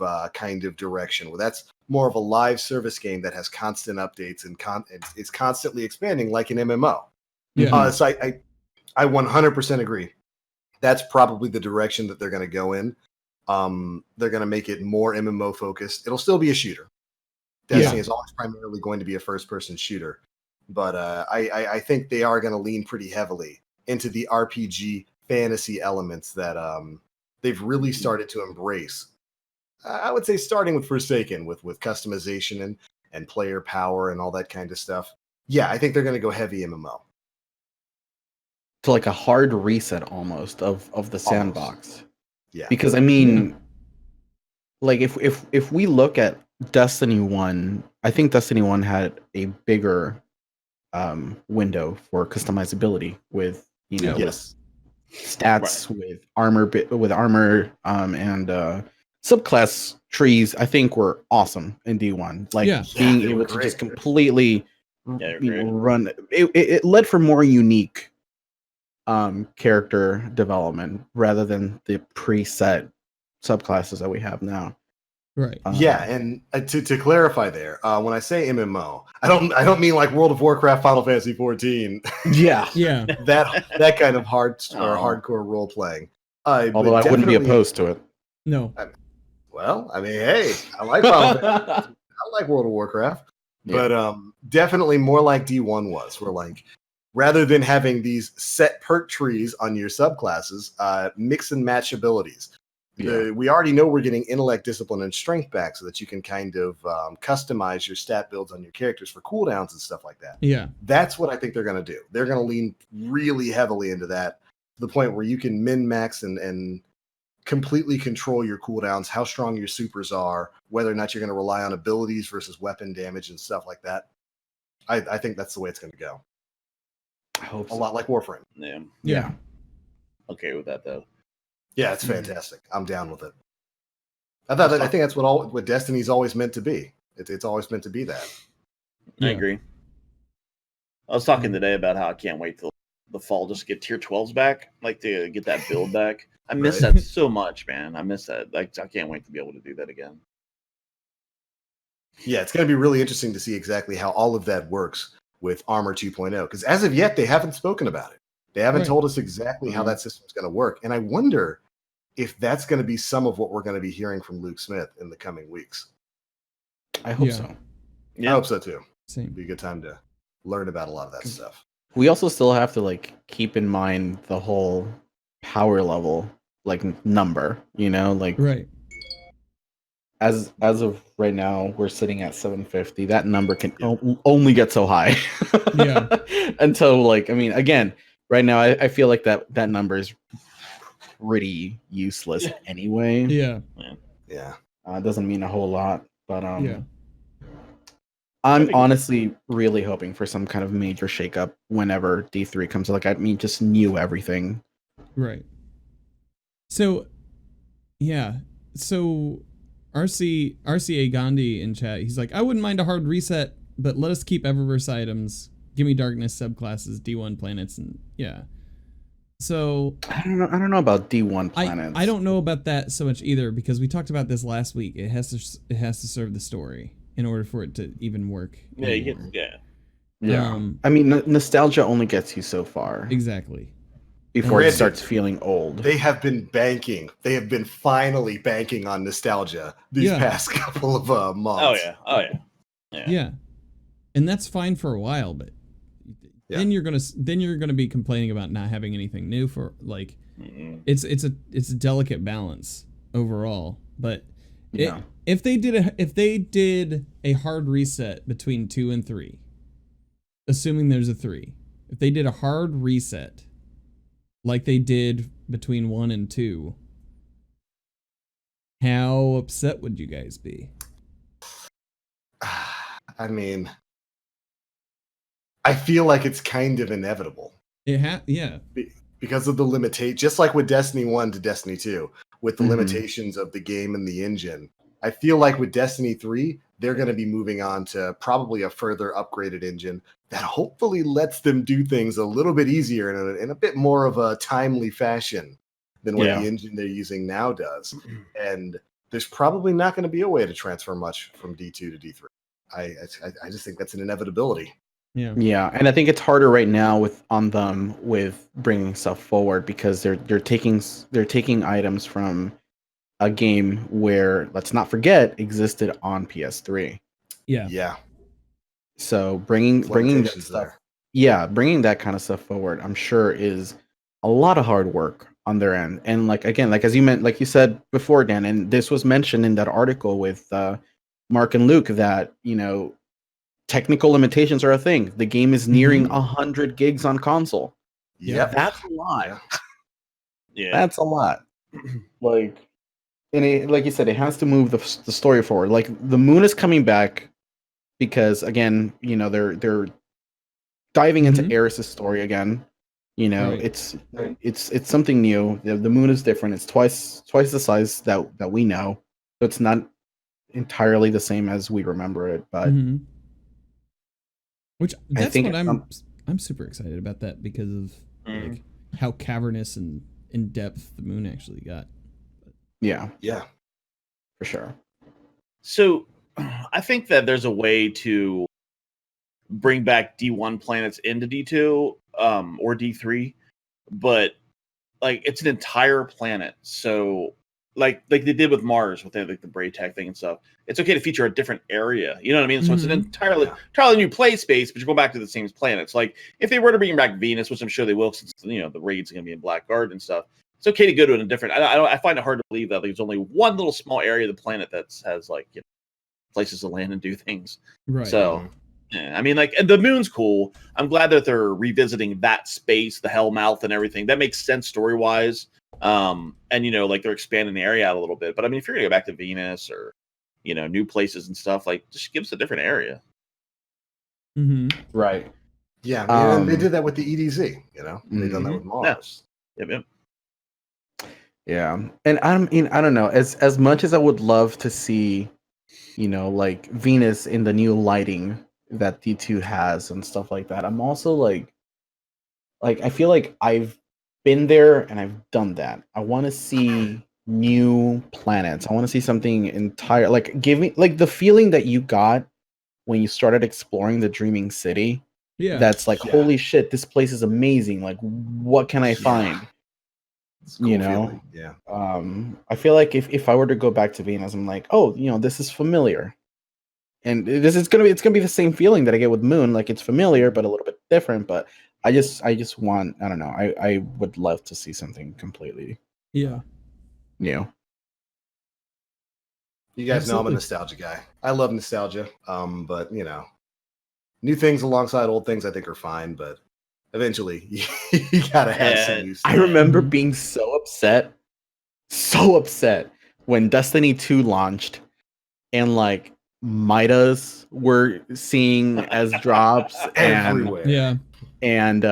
direction, where that's more of a live service game that has constant updates and it's constantly expanding like an MMO. So I 100% agree. That's probably the direction that they're going to go in. They're going to make it more MMO focused. It'll still be a shooter. Destiny is always primarily going to be a first-person shooter, but I think they are going to lean pretty heavily into the RPG fantasy elements that they've really started to embrace. I would say starting with Forsaken, with customization and player power and all that kind of stuff. Yeah, I think they're going to go heavy MMO. To like a hard reset almost of the sandbox. Almost. Yeah. Because I mean, like if we look at Destiny 1, I think Destiny 1 had a bigger window for customizability with, Yes. stats with armor and subclass trees. I think were awesome in D1. Like being they were able to great. just completely Yeah, run. It led for more unique character development rather than the preset subclasses that we have now. Right. Yeah, and to clarify there, when I say MMO, I don't mean like World of Warcraft, Final Fantasy 14. Yeah. Yeah. that kind of hardcore role playing. Although I wouldn't be opposed to it. No. Well, I mean, hey, I like Final Fantasy. I like World of Warcraft, but definitely more like D1 was. Where like rather than having these set perk trees on your subclasses, mix and match abilities. We already know we're getting intellect, discipline, and strength back so that you can kind of customize your stat builds on your characters for cooldowns and stuff like that. Yeah. That's what I think they're going to do. They're going to lean really heavily into that to the point where you can min-max and completely control your cooldowns, how strong your supers are, whether or not you're going to rely on abilities versus weapon damage and stuff like that. I think that's the way it's going to go. I hope a lot like Warframe. Yeah. Okay with that though. Yeah, it's fantastic. I'm down with it. I think that's what Destiny's always meant to be. It's always meant to be that. I agree. I was talking today about how I can't wait till the fall just to get tier 12s back, like to get that build back. I miss that so much, man. I miss that. Like I can't wait to be able to do that again. Yeah, it's going to be really interesting to see exactly how all of that works with Armor 2.0 because as of yet they haven't spoken about it. They haven't told us exactly how that system is going to work. And I wonder if that's going to be some of what we're going to be hearing from Luke Smith in the coming weeks. I hope so. Yeah. I hope so too. Same. It'd be a good time to learn about a lot of that stuff. We also still have to like keep in mind the whole power level like number, like right. As of right now, we're sitting at 750. That number can only get so high. Until again, right now I feel like that number is pretty useless anyway. Yeah. It doesn't mean a whole lot, but I'm honestly really hoping for some kind of major shakeup whenever D3 comes. Just new everything. Right. So, RCA Gandhi in chat, he's like, I wouldn't mind a hard reset, but let us keep Eververse items. Give me darkness subclasses, D1 planets, and So I don't know about D1 planets. I don't know about that so much either because we talked about this last week. It has to serve the story in order for it to even work. Yeah. Nostalgia only gets you so far. Exactly. Before it starts feeling old. They have been finally banking on nostalgia these past couple of months. Oh yeah. And that's fine for a while, but then you're gonna be complaining about not having anything new for it's a delicate balance overall. But if they did a hard reset between 2 and 3, assuming there's a 3, if they did a hard reset like they did between 1 and 2, how upset would you guys be? I mean, I feel like it's kind of inevitable. Because of the limitation, just like with Destiny 1 to Destiny 2, with the limitations of the game and the engine. I feel like with Destiny 3, they're going to be moving on to probably a further upgraded engine that hopefully lets them do things a little bit easier in a bit more of a timely fashion than what the engine they're using now does. And there's probably not going to be a way to transfer much from D2 to D3. I just think that's an inevitability. Yeah, and I think it's harder right now with bringing stuff forward because they're taking items from a game where, let's not forget, existed on PS3. Yeah. So bringing that stuff, bringing that kind of stuff forward, I'm sure is a lot of hard work on their end. And as you said before, Dan, and this was mentioned in that article with Mark and Luke that technical limitations are a thing. The game is nearing 100 gigs on console. Yeah, that's a lot. Yeah, that's a lot. Like you said, it has to move the story forward. Like the moon is coming back because again, they're diving into Eris's story again. You know, Right. it's something new. The moon is different. It's twice the size that we know. So it's not entirely the same as we remember it, but Mhm. Which I that's think what it's I'm super excited about that because of Mhm. like how cavernous and in depth the moon actually got. yeah, Yeah. for sure. So I think that there's a way to bring back D1 planets into D2 or D3, but like it's an entire planet. So like they did with Mars with like the Braytech thing and stuff. It's okay to feature a different area. You know what I mean? So it's an Mhm. entirely new play space, but you're going back to the same planets. Like if they were to bring back Venus, which I'm sure they will, since the raid's going to be in Black Garden and stuff. It's okay to go to a different. I find it hard to believe that there's only one little small area of the planet that has like places to land and do things. Right. So, yeah, I mean, like, and the moon's cool. I'm glad that they're revisiting that space, the Hellmouth, and everything. That makes sense story wise. And like they're expanding the area out a little bit. But I mean, if you're gonna go back to Venus or new places and stuff, like just give us a different area. Mhm. Right. Yeah, and they Um, did that with the EDZ. They done that mhm. with Mars. Yep. Yeah, and I don't know. As much as I would love to see, like Venus in the new lighting that D2 has and stuff like that, I'm also like I feel like I've been there and I've done that. I want to see new planets. I want to see something entire. Like give me like the feeling that you got when you started exploring the Dreaming City. Yeah. That's like, Yeah. holy shit, this place is amazing. Like, what can I Yeah. find? It's a cool feeling. Yeah. I feel like if I were to go back to Venus, I'm like, oh, this is familiar, and it's gonna be the same feeling that I get with Moon. Like it's familiar, but a little bit different. But I just want, I don't know. I would love to see something completely Yeah. new. You guys know I'm a Absolutely. nostalgia guy. I love nostalgia. But new things alongside old things I think are fine, but eventually you gotta have some new stuff. I remember Mhm. being so upset when Destiny 2 launched, and like Midas were seeing as drops, Everywhere. Yeah. and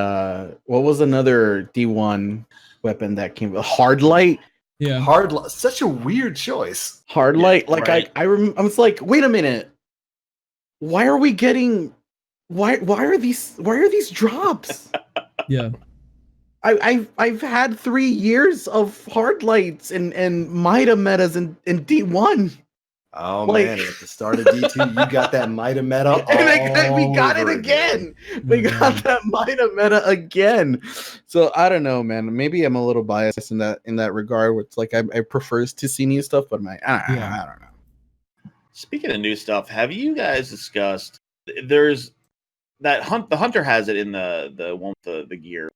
what was another D1 weapon that came? Hard light. Yeah. Such a weird choice. Hard Yeah, light. Like right. I was like, wait a minute. Why are we getting? Why are these drops? Yeah. I've had 3 years of hard lights and Mida metas in D1. Oh Like- man, at the start of D2, you got that Mida meta. And we got it over again. We Oh, got man. that Mida meta again. So I don't know, man. Maybe I'm a little biased in that regard. Where it's like I prefer to see new stuff, but I don't know. Speaking of new stuff, have you guys discussed? There's that the hunter has it in the one with the gear.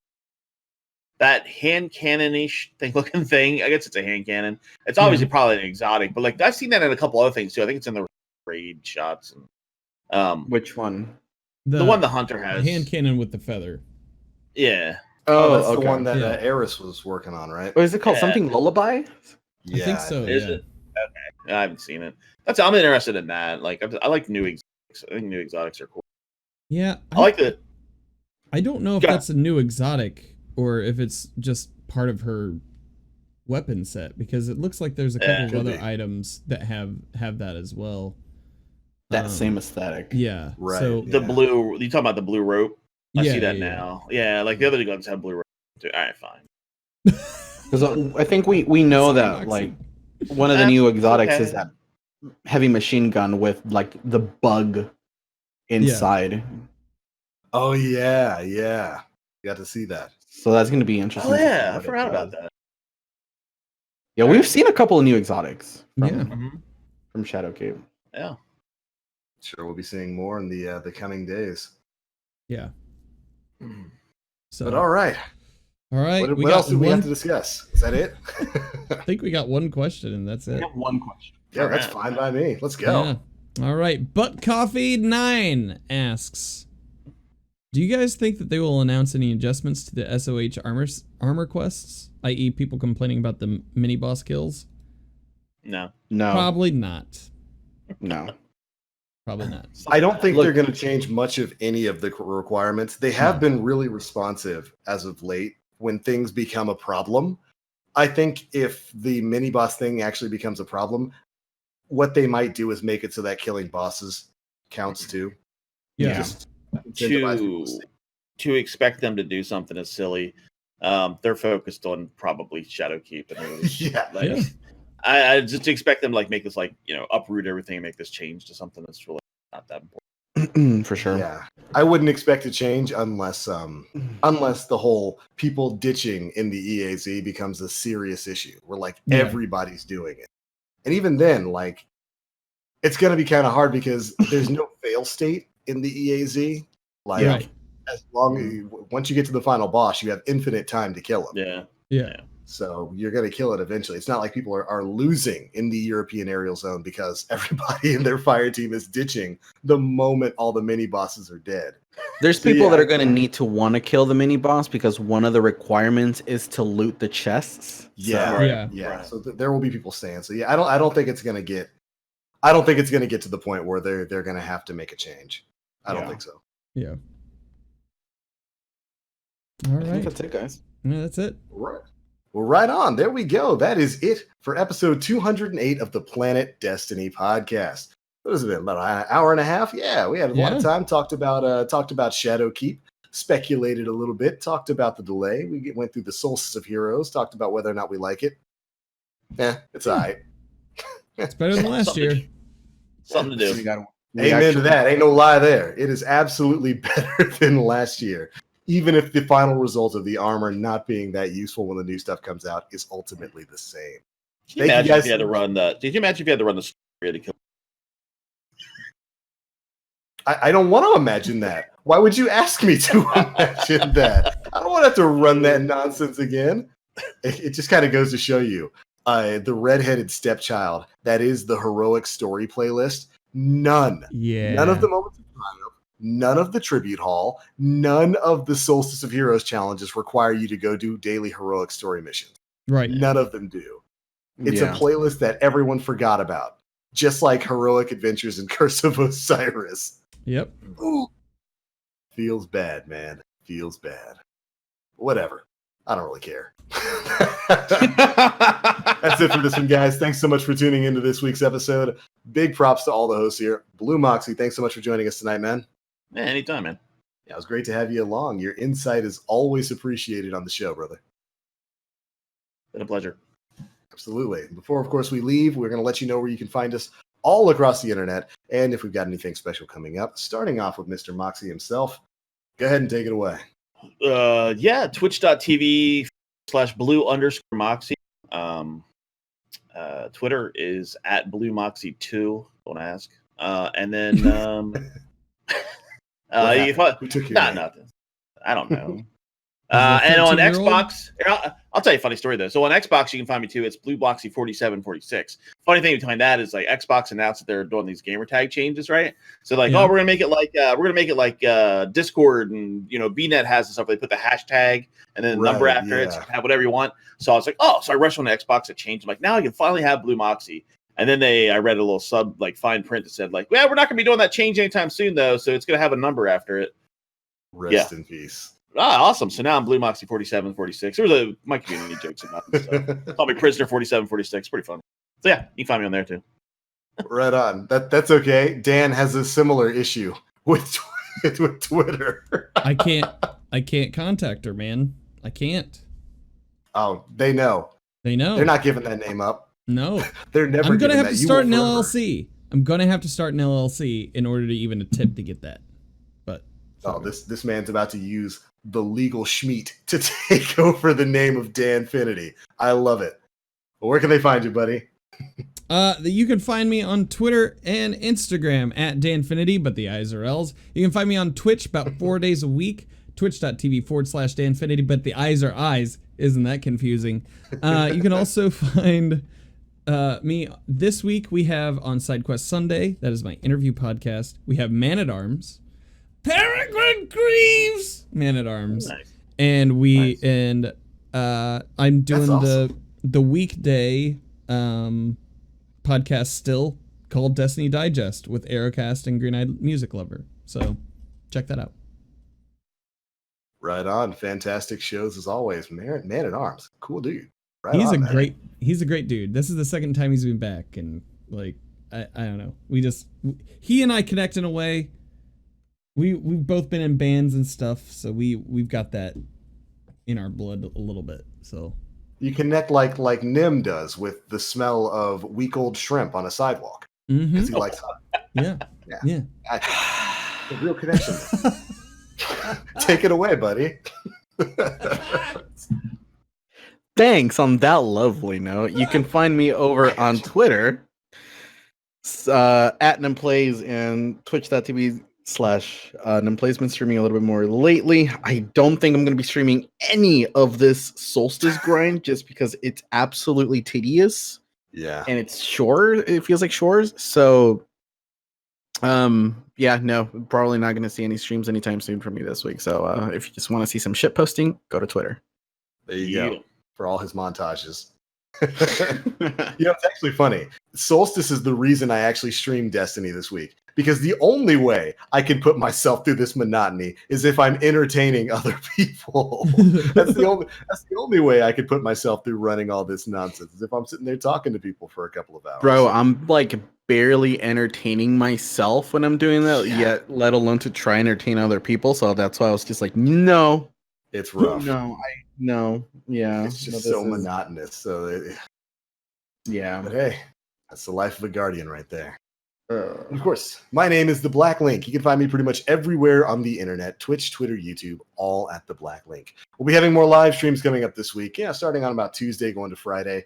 That hand cannon-ish looking thing. I guess it's a hand cannon. It's obviously probably an exotic, but like I've seen that in a couple other things too. I think it's in the raid shots. And, Which one? the one the hunter has. hand cannon with the feather. Yeah. Oh, that's okay. the one that Yeah. Eris was working on, right? What is it called? Yeah. Something lullaby? I think so. Is Yeah. it? Okay. I haven't seen it. I'm interested in that. Like I like new exotics. I think new exotics are cool. Yeah. I like the I don't know if Yeah. that's a new exotic or if it's just part of her weapon set because it looks like there's a couple of could other be. items that have that as well. That same aesthetic. Yeah. Right. So the blue. You talking about the blue rope? I yeah, see that yeah, now. Yeah, like the other guns have blue rope too. All right, fine. Because I think we know that like one of the new exotics is that heavy machine gun with like the bug inside. Oh yeah. You got to see that. So that's going to be interesting. Oh to see yeah, I what it forgot about does. that. Yeah, we've seen a couple of new exotics from, Yeah. from Shadowkeep. Yeah. Sure, we'll be seeing more in the coming days. Yeah. So But all right. all right. What we else got do we have one. to discuss? Is that it? I think we got one question and that's it. One question. Yeah, that's fine by me. Let's go. Yeah. All right. Butt Coffee 9 asks, do you guys think that they will announce any adjustments to the SOH armor quests, i.e., people complaining about the mini boss kills? No. No. Probably not. No. Probably not. I don't think they're going to change much of any of the requirements. They have been really responsive as of late when things become a problem. I think if the mini boss thing actually becomes a problem, what they might do is make it so that killing bosses counts too. Yeah. Just incentivize people To expect them to do something is silly. They're focused on probably Shadowkeep. And I just expect them to like make this like, uproot everything and make this change to something that's really not that important. For sure. Yeah, I wouldn't expect a change unless the whole people ditching in the EAZ becomes a serious issue where like everybody's doing it. And even then, like it's going to be kind of hard because there's no fail state in the EAZ. Like as long once you get to the final boss, you have infinite time to kill him. Yeah. So you're going to kill it eventually. It's not like people are losing in the European aerial zone because everybody in their fire team is ditching the moment all the mini bosses are dead. There's people that are going to need to want to kill the mini boss because one of the requirements is to loot the chests. So there will be people saying. So I don't think it's going to get. I don't think it's going to get to the point where they're going to have to make a change. I don't think so. Yeah. All right. I think that's it, guys. Yeah, that's it. Right. Well, right on. There we go. That is it for episode 208 of the Planet Destiny podcast. What has it been? About an hour and a half? Yeah, we had a lot of time. Talked about Shadowkeep, speculated a little bit, talked about the delay. We went through the Solstice of Heroes, talked about whether or not we like it. It's all right. It's better than last year. Something to do. Amen to that. Ain't no lie there. It is absolutely better than last year. Even if the final result of the armor not being that useful when the new stuff comes out is ultimately the same. Can you imagine if you had to run the? Did you imagine if you had to run the story to kill? I don't want to imagine that. Why would you ask me to imagine that? I don't want to have to run that nonsense again. It just kind of goes to show you the redheaded stepchild that is the heroic story playlist. None of the moments of triumph, none of the tribute hall, none of the Solstice of Heroes challenges require you to go do daily heroic story missions. Right. None of them do. It's a playlist that everyone forgot about, just like Heroic Adventures in Curse of Osiris. Yep. Ooh. Feels bad, man. Feels bad. Whatever. I don't really care. That's it for this one, guys. Thanks so much for tuning into this week's episode. Big props to all the hosts here. BlueMoxie, thanks so much for joining us tonight, man. Yeah, anytime, man. Yeah, it was great to have you along. Your insight is always appreciated on the show, brother. Been a pleasure. Absolutely. Before, of course, we leave, we're going to let you know where you can find us all across the internet, and if we've got anything special coming up, starting off with Mr. Moxie himself. Go ahead and take it away. Twitch.tv/blue_Moxie. Twitter is at BlueMoxie2. Don't ask. And then nothing. I don't know. And on Xbox, I'll tell you a funny story though. So on Xbox, you can find me too. It's BlueMoxie4746. Funny thing behind that is like Xbox announced that they're doing these gamer tag changes, right? So like, we're gonna make it like Discord and BNet has and stuff. They put the hashtag and then the number after it, so you can have whatever you want. So I was like, so I rushed on the Xbox to change. I'm like, now I can finally have BlueMoxie. And then I read a little fine print that said like, well, we're not gonna be doing that change anytime soon though, so it's gonna have a number after it. Rest in peace. Awesome. So now I'm BlueMoxie4746. There was my community jokes about it. So. Call me Prisoner4746. Pretty fun. So yeah, you can find me on there too. Right on. That's okay. Dan has a similar issue with Twitter. I can't contact her, man. I can't. Oh, they know. They know. They're not giving that name up. No. They're never. I'm gonna have to start an LLC. I'm gonna have to start an LLC in order to even attempt to get that. But this man's about to use the legal schmeat to take over the name of Danfinity. I love it. Well, where can they find you, buddy? You can find me on Twitter and Instagram at Danfinity, but the I's are L's. You can find me on Twitch about 4 days a week, twitch.tv/Danfinity, but the I's are I's. Isn't that confusing? You can also find me this week. We have on SideQuest Sunday. That is my interview podcast. We have Man at Arms. Peregrine Greaves, Man at Arms, nice. And I'm doing awesome. the weekday podcast still called Destiny Digest with Aerocast and Green Eyed Music Lover. So check that out. Right on. Fantastic shows as always. Man at Arms. Cool dude. Right He's on, a man. he's a great dude. This is the second time he's been back, and like I don't know. He and I connect in a way. We've both been in bands and stuff, so we've got that in our blood a little bit. So You connect like Nim does with the smell of week old shrimp on a sidewalk. Because he likes yeah. A real connection. Take it away, buddy. Thanks. On that lovely note, you can find me over on Twitter at Nimplays and twitch.tv/Nimplays. Been streaming a little bit more lately. I don't think I'm going to be streaming any of this Solstice grind just because it's absolutely tedious. Yeah. And it's it feels like chores. So yeah, no, probably not going to see any streams anytime soon from me this week. So if you just want to see some shit posting, go to Twitter. There you go. For all his montages. It's actually funny. Solstice is the reason I actually streamed Destiny this week, because the only way I can put myself through this monotony is if I'm entertaining other people. That's the only way I could put myself through running all this nonsense, is if I'm sitting there talking to people for a couple of hours. Bro, I'm like barely entertaining myself when I'm doing that, yet let alone to try and entertain other people. So that's why I was just like, no. It's rough. Yeah. It's just so monotonous. So yeah. But hey, that's the life of a guardian right there. Of course, my name is The Black Link. You can find me pretty much everywhere on the internet: Twitch, Twitter, YouTube, all at The Black Link. We'll be having more live streams coming up this week. Yeah, starting on about Tuesday, going to Friday.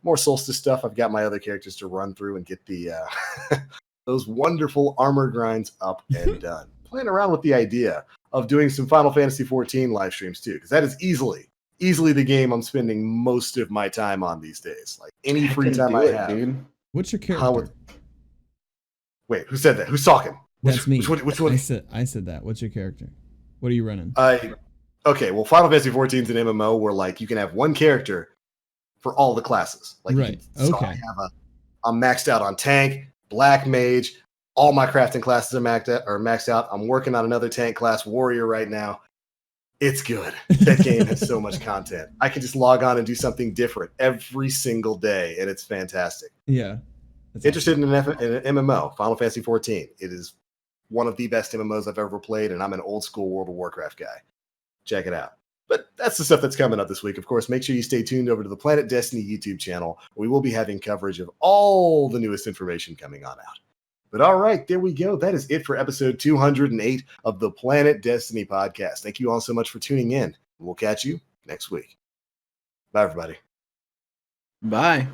More Solstice stuff. I've got my other characters to run through and get the those wonderful armor grinds up and done. Playing around with the idea of doing some Final Fantasy 14 live streams too, because that is easily the game I'm spending most of my time on these days. Like any free time I have. Dude. What's your character? Wait, who said that? Who's talking? That's me. Which one? I said that. What's your character? What are you running? Okay, well, Final Fantasy 14 is an MMO where like you can have one character for all the classes. Like, right. So okay. I'm maxed out on tank, black mage. All my crafting classes are maxed out. I'm working on another tank class, warrior, right now. It's good. That game has so much content. I can just log on and do something different every single day, and it's fantastic. Yeah. Interested in an MMO, Final Fantasy 14. It is one of the best MMOs I've ever played, and I'm an old school World of Warcraft guy. Check it out. But that's the stuff that's coming up this week. Of course, make sure you stay tuned over to the Planet Destiny YouTube channel. We will be having coverage of all the newest information coming on out. But all right, there we go. That is it for episode 208 of the Planet Destiny podcast. Thank you all so much for tuning in. We'll catch you next week. Bye, everybody. Bye.